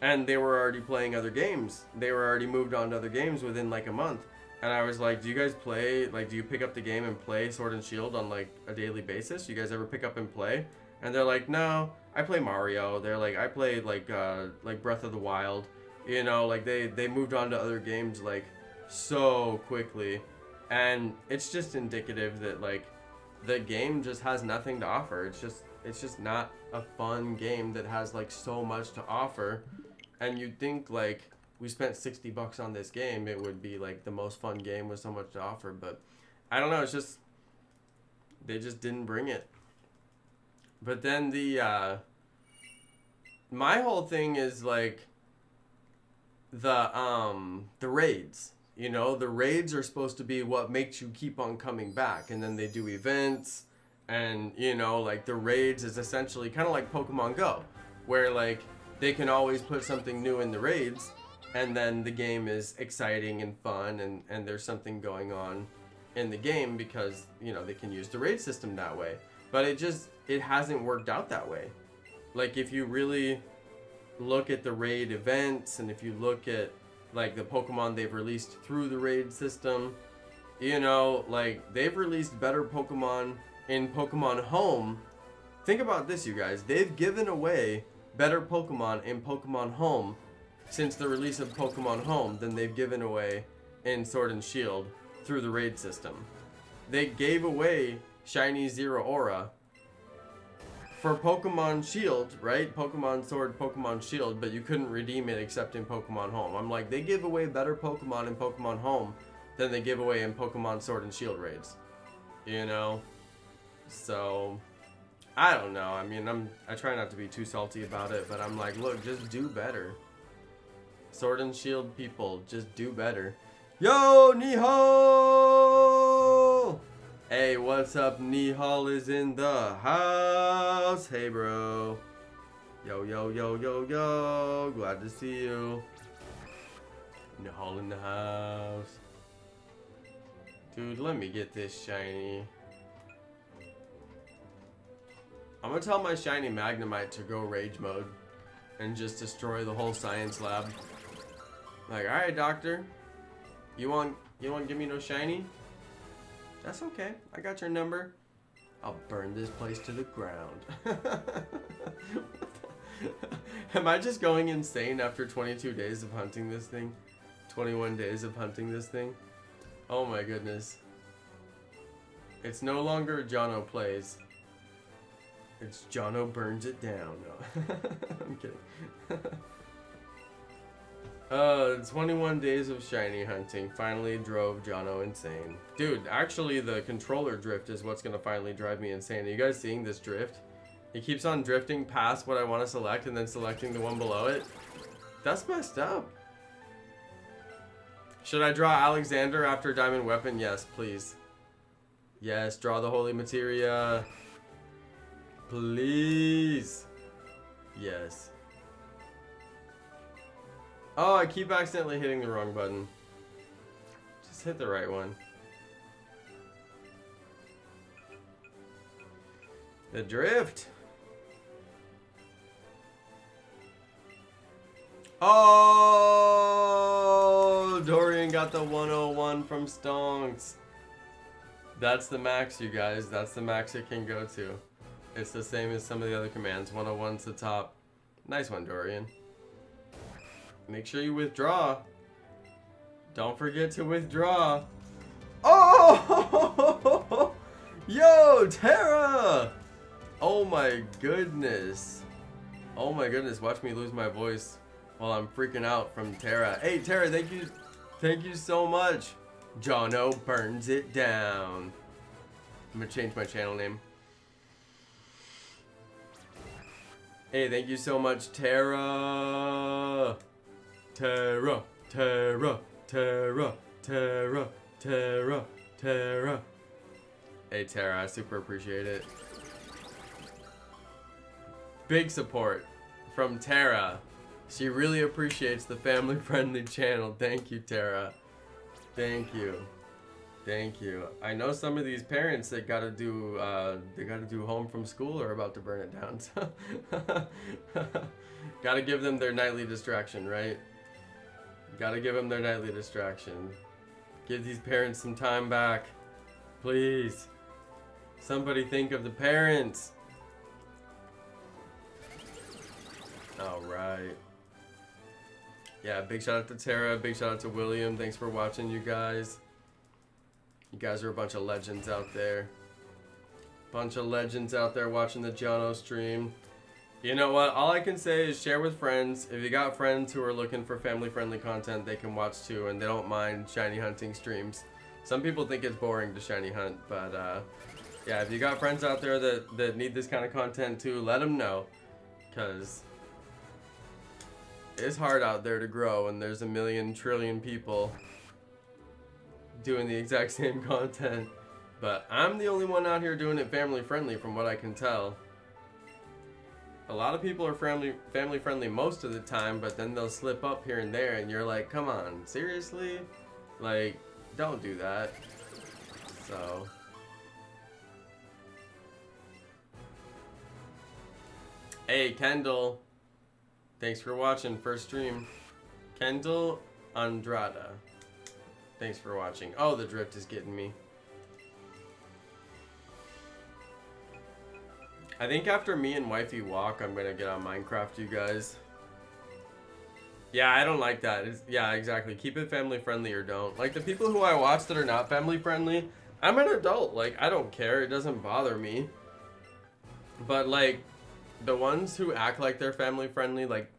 and they were already playing other games. They were already moved on to other games within like a month. And I was like, do you guys play, like, do you pick up the game and play Sword and Shield on like a daily basis? You guys ever pick up and play? And they're like, no, I play Mario. They're like, I play like Breath of the Wild. You know, like they moved on to other games like so quickly, and it's just indicative that like the game just has nothing to offer. It's just not a fun game that has like so much to offer. And you'd think like we spent $60 on this game, it would be like the most fun game with so much to offer, but I don't know, it's just they just didn't bring it. But then the my whole thing is like the raids. You know, the raids are supposed to be what makes you keep on coming back, and then they do events, and you know, like the raids is essentially kind of like Pokemon Go, where like they can always put something new in the raids, and then the game is exciting and fun, and there's something going on in the game because, you know, they can use the raid system that way. But it hasn't worked out that way. Like, if you really look at the raid events, and if you look at like the Pokemon they've released through the raid system, you know, like they've released better Pokemon in Pokemon Home. Think about this, you guys. They've given away better Pokemon in Pokemon Home since the release of Pokemon Home than they've given away in Sword and Shield through the raid system. They gave away Shiny Zero Aura for Pokemon Shield, right? Pokemon Sword, Pokemon Shield, but you couldn't redeem it except in Pokemon Home. I'm like, they give away better Pokemon in Pokemon Home than they give away in Pokemon Sword and Shield raids. You know? So, I don't know. I mean, I try not to be too salty about it, but I'm like, look, just do better. Sword and Shield people, just do better. Yo, Nihal! Hey, what's up? Nihal is in the house. Hey, bro. Yo, yo, yo, yo, yo. Glad to see you. Nihal in the house. Dude, let me get this shiny. I'm gonna tell my shiny Magnemite to go rage mode and just destroy the whole science lab. Like, alright, doctor. You want give me no shiny? That's okay. I got your number. I'll burn this place to the ground. Am I just going insane after 22 days of hunting this thing? 21 days of hunting this thing? Oh my goodness. It's no longer Jonno plays. It's Jonno burns it down. No. I'm kidding. 21 days of shiny hunting finally drove Jonno insane. Dude, actually the controller drift is what's gonna finally drive me insane. Are you guys seeing this drift? It keeps on drifting past what I want to select and then selecting the one below it. That's messed up. Should I draw Alexander after Diamond Weapon? Yes, please. Yes, draw the Holy Materia. Please. Yes. Oh, I keep accidentally hitting the wrong button. Just hit the right one. The drift. Oh, Dorian got the 101 from Stonks. That's the max, you guys. That's the max it can go to. It's the same as some of the other commands. 101's the top. Nice one, Dorian. Make sure you withdraw. Don't forget to withdraw. Oh! Yo, Tara! Oh my goodness. Oh my goodness, watch me lose my voice while I'm freaking out from Tara. Hey, Tara, thank you so much. Jonno burns it down. I'm gonna change my channel name. Hey, thank you so much, Tara. Tara, Tara, Tara, Tara, Tara, Tara. Hey, Tara, I super appreciate it. Big support from Tara. She really appreciates the family-friendly channel. Thank you, Tara. Thank you. Thank you. I know some of these parents that gotta do home from school are about to burn it down. So gotta give them their nightly distraction, right? Gotta give them their nightly distraction. Give these parents some time back, please. Somebody think of the parents. All right. Yeah, big shout out to Tara. Big shout out to William. Thanks for watching, you guys. You guys are a bunch of legends out there. Bunch of legends out there watching the Jonno stream. You know what? All I can say is share with friends. If you got friends who are looking for family-friendly content, they can watch too, and they don't mind shiny hunting streams. Some people think it's boring to shiny hunt, but yeah, if you got friends out there that need this kind of content too, let them know, because it's hard out there to grow, and there's a million trillion people doing the exact same content. But I'm the only one out here doing it family friendly from what I can tell. A lot of people are family friendly most of the time, but then they'll slip up here and there, and you're like, come on, seriously? Like, don't do that. So hey, Kendall, thanks for watching first stream. Kendall Andrada, thanks for watching. Oh, the drift is getting me. I think after me and wifey walk, I'm gonna get on Minecraft, you guys. Yeah, I don't like that. Yeah, exactly. Keep it family friendly or don't. Like, the people who I watch that are not family friendly, I'm an adult. Like, I don't care. It doesn't bother me. But, like, the ones who act like they're family friendly, like,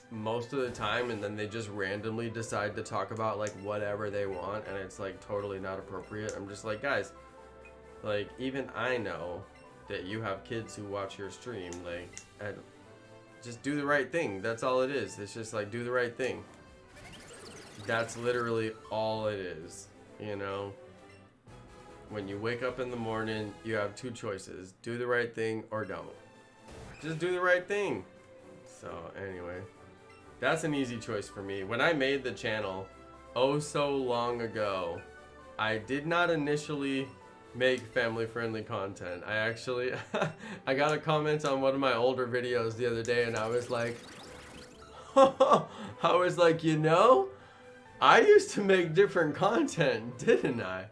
most of the time, and then they just randomly decide to talk about, like, whatever they want, and it's, like, totally not appropriate. I'm just like, guys, like, even I know that you have kids who watch your stream. Like, just do the right thing. That's all it is. It's just like, do the right thing. That's literally all it is, you know? When you wake up in the morning, you have two choices. Do the right thing or don't. Just do the right thing. So anyway, that's an easy choice for me. When I made the channel, oh so long ago, I did not initially make family-friendly content. I actually, I got a comment on one of my older videos the other day, and I was like, you know, I used to make different content, didn't I?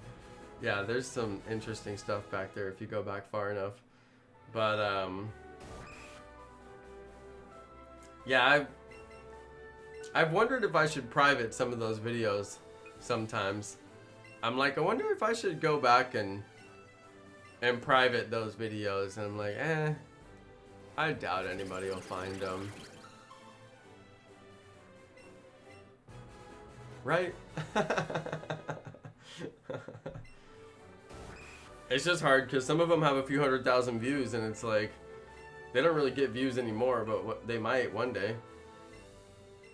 Yeah, there's some interesting stuff back there if you go back far enough. But, yeah, I've wondered if I should private some of those videos sometimes. I'm like, I wonder if I should go back and private those videos, and I'm like, I doubt anybody will find them. Right? It's just hard because some of them have a few 100,000 views, and it's like, They don't really get views anymore, but they might one day.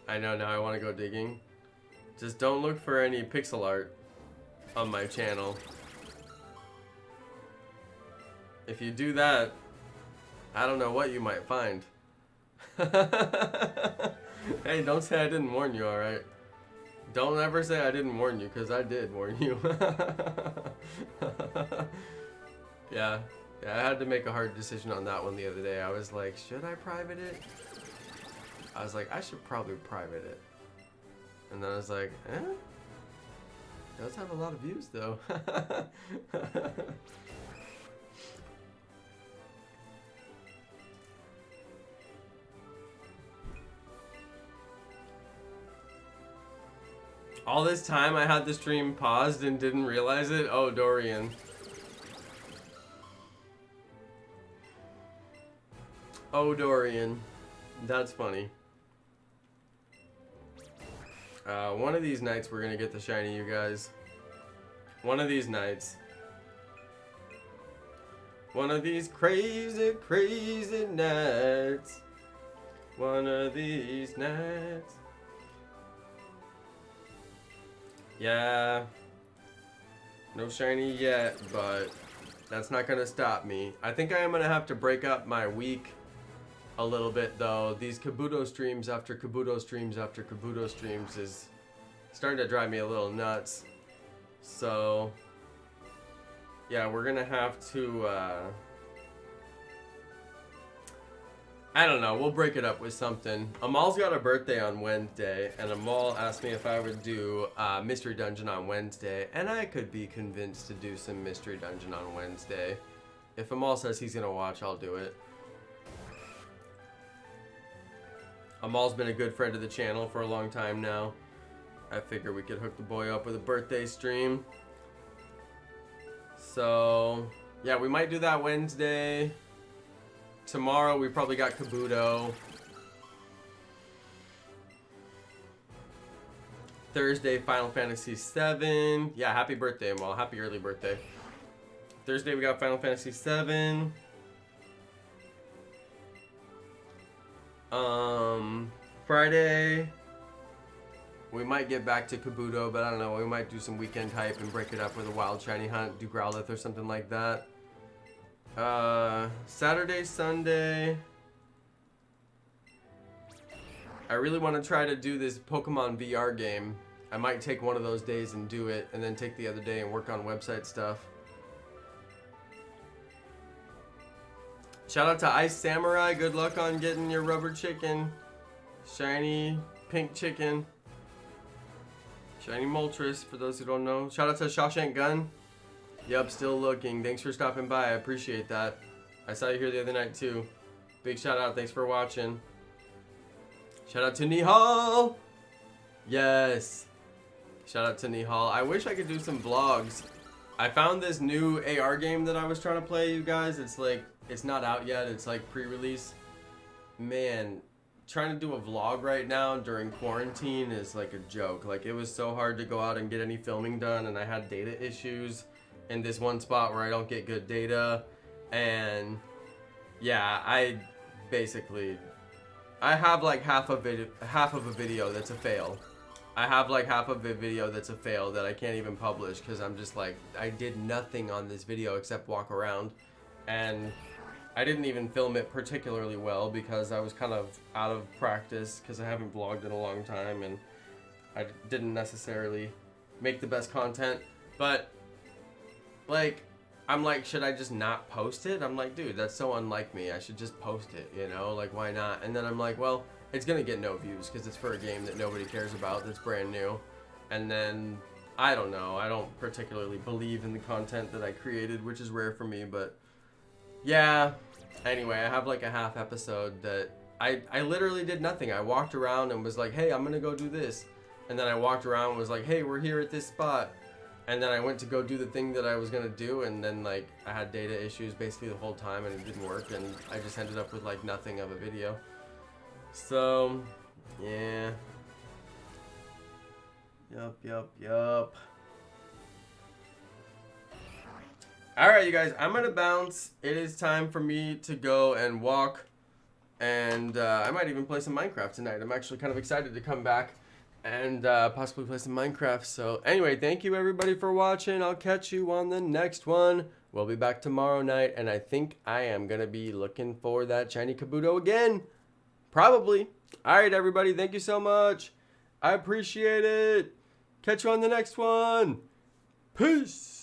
I know, now I want to go digging. Just don't look for any pixel art on my channel. If you do that, I don't know what you might find. Hey, don't say I didn't warn you, alright? Don't ever say I didn't warn you, because I did warn you. Yeah, I had to make a hard decision on that one the other day. I was like, should I private it? I was like, I should probably private it. And then I was like, it does have a lot of views, though. All this time I had the stream paused and didn't realize it. Oh, Dorian. Oh, Dorian. That's funny. One of these nights we're gonna get the shiny, you guys. One of these nights. One of these crazy, crazy nights. One of these nights. Yeah, no shiny yet, but that's not gonna stop me. I think I am gonna have to break up my week a little bit, though. These Kabuto streams after Kabuto streams after Kabuto streams is starting to drive me a little nuts. So yeah, we're gonna have to I don't know, we'll break it up with something. Amal's got a birthday on Wednesday, and Amal asked me if I would do Mystery Dungeon on Wednesday, and I could be convinced to do some Mystery Dungeon on Wednesday. If Amal says he's gonna watch, I'll do it. Amal's been a good friend of the channel for a long time now. I figure we could hook the boy up with a birthday stream. So, yeah, we might do that Wednesday. Tomorrow we probably got Kabuto. Thursday, Final Fantasy VII. Yeah, happy birthday, Amal. Happy early birthday. Thursday we got Final Fantasy VII. Friday we might get back to Kabuto, but I don't know. We might do some weekend hype and break it up with a wild shiny hunt, do Growlithe or something like that. Saturday, Sunday, I really want to try to do this Pokemon VR game. I might take one of those days and do it, and then take the other day and work on website stuff. Shout out to Ice Samurai. Good luck on getting your rubber chicken. Shiny pink chicken. Shiny Moltres, for those who don't know. Shout out to Shawshank Gun. Yep, still looking. Thanks for stopping by. I appreciate that. I saw you here the other night too. Big shout out. Thanks for watching. Shout out to Nihal. Yes. Shout out to Nihal. I wish I could do some vlogs. I found this new AR game that I was trying to play, you guys. It's like, it's not out yet. It's like pre-release. Man, trying to do a vlog right now during quarantine is like a joke. Like, it was so hard to go out and get any filming done, and I had data issues in this one spot where I don't get good data. And yeah, I have like half of a video that's a fail. I have like half of a video that's a fail that I can't even publish because I'm just like, I did nothing on this video except walk around, and I didn't even film it particularly well because I was kind of out of practice because I haven't vlogged in a long time, and I didn't necessarily make the best content. But like, I'm like, should I just not post it? I'm like, dude, that's so unlike me. I should just post it, you know? Like, why not? And then I'm like, well, it's gonna get no views because it's for a game that nobody cares about, that's brand new. And then, I don't know. I don't particularly believe in the content that I created, which is rare for me, but yeah. Anyway, I have like a half episode that I literally did nothing. I walked around and was like, hey, I'm gonna go do this. And then I walked around and was like, hey, we're here at this spot. And then I went to go do the thing that I was gonna do, and then like I had data issues basically the whole time, and it didn't work, and I just ended up with like nothing of a video. So yeah. Yup. Alright, you guys, I'm gonna bounce. It is time for me to go and walk And I might even play some Minecraft tonight. I'm actually kind of excited to come back and possibly play some Minecraft. So anyway, thank you everybody for watching. I'll catch you on the next one. We'll be back tomorrow night, and I think I am going to be looking for that shiny KABUTO again. Probably. All right, everybody. Thank you so much. I appreciate it. Catch you on the next one. Peace.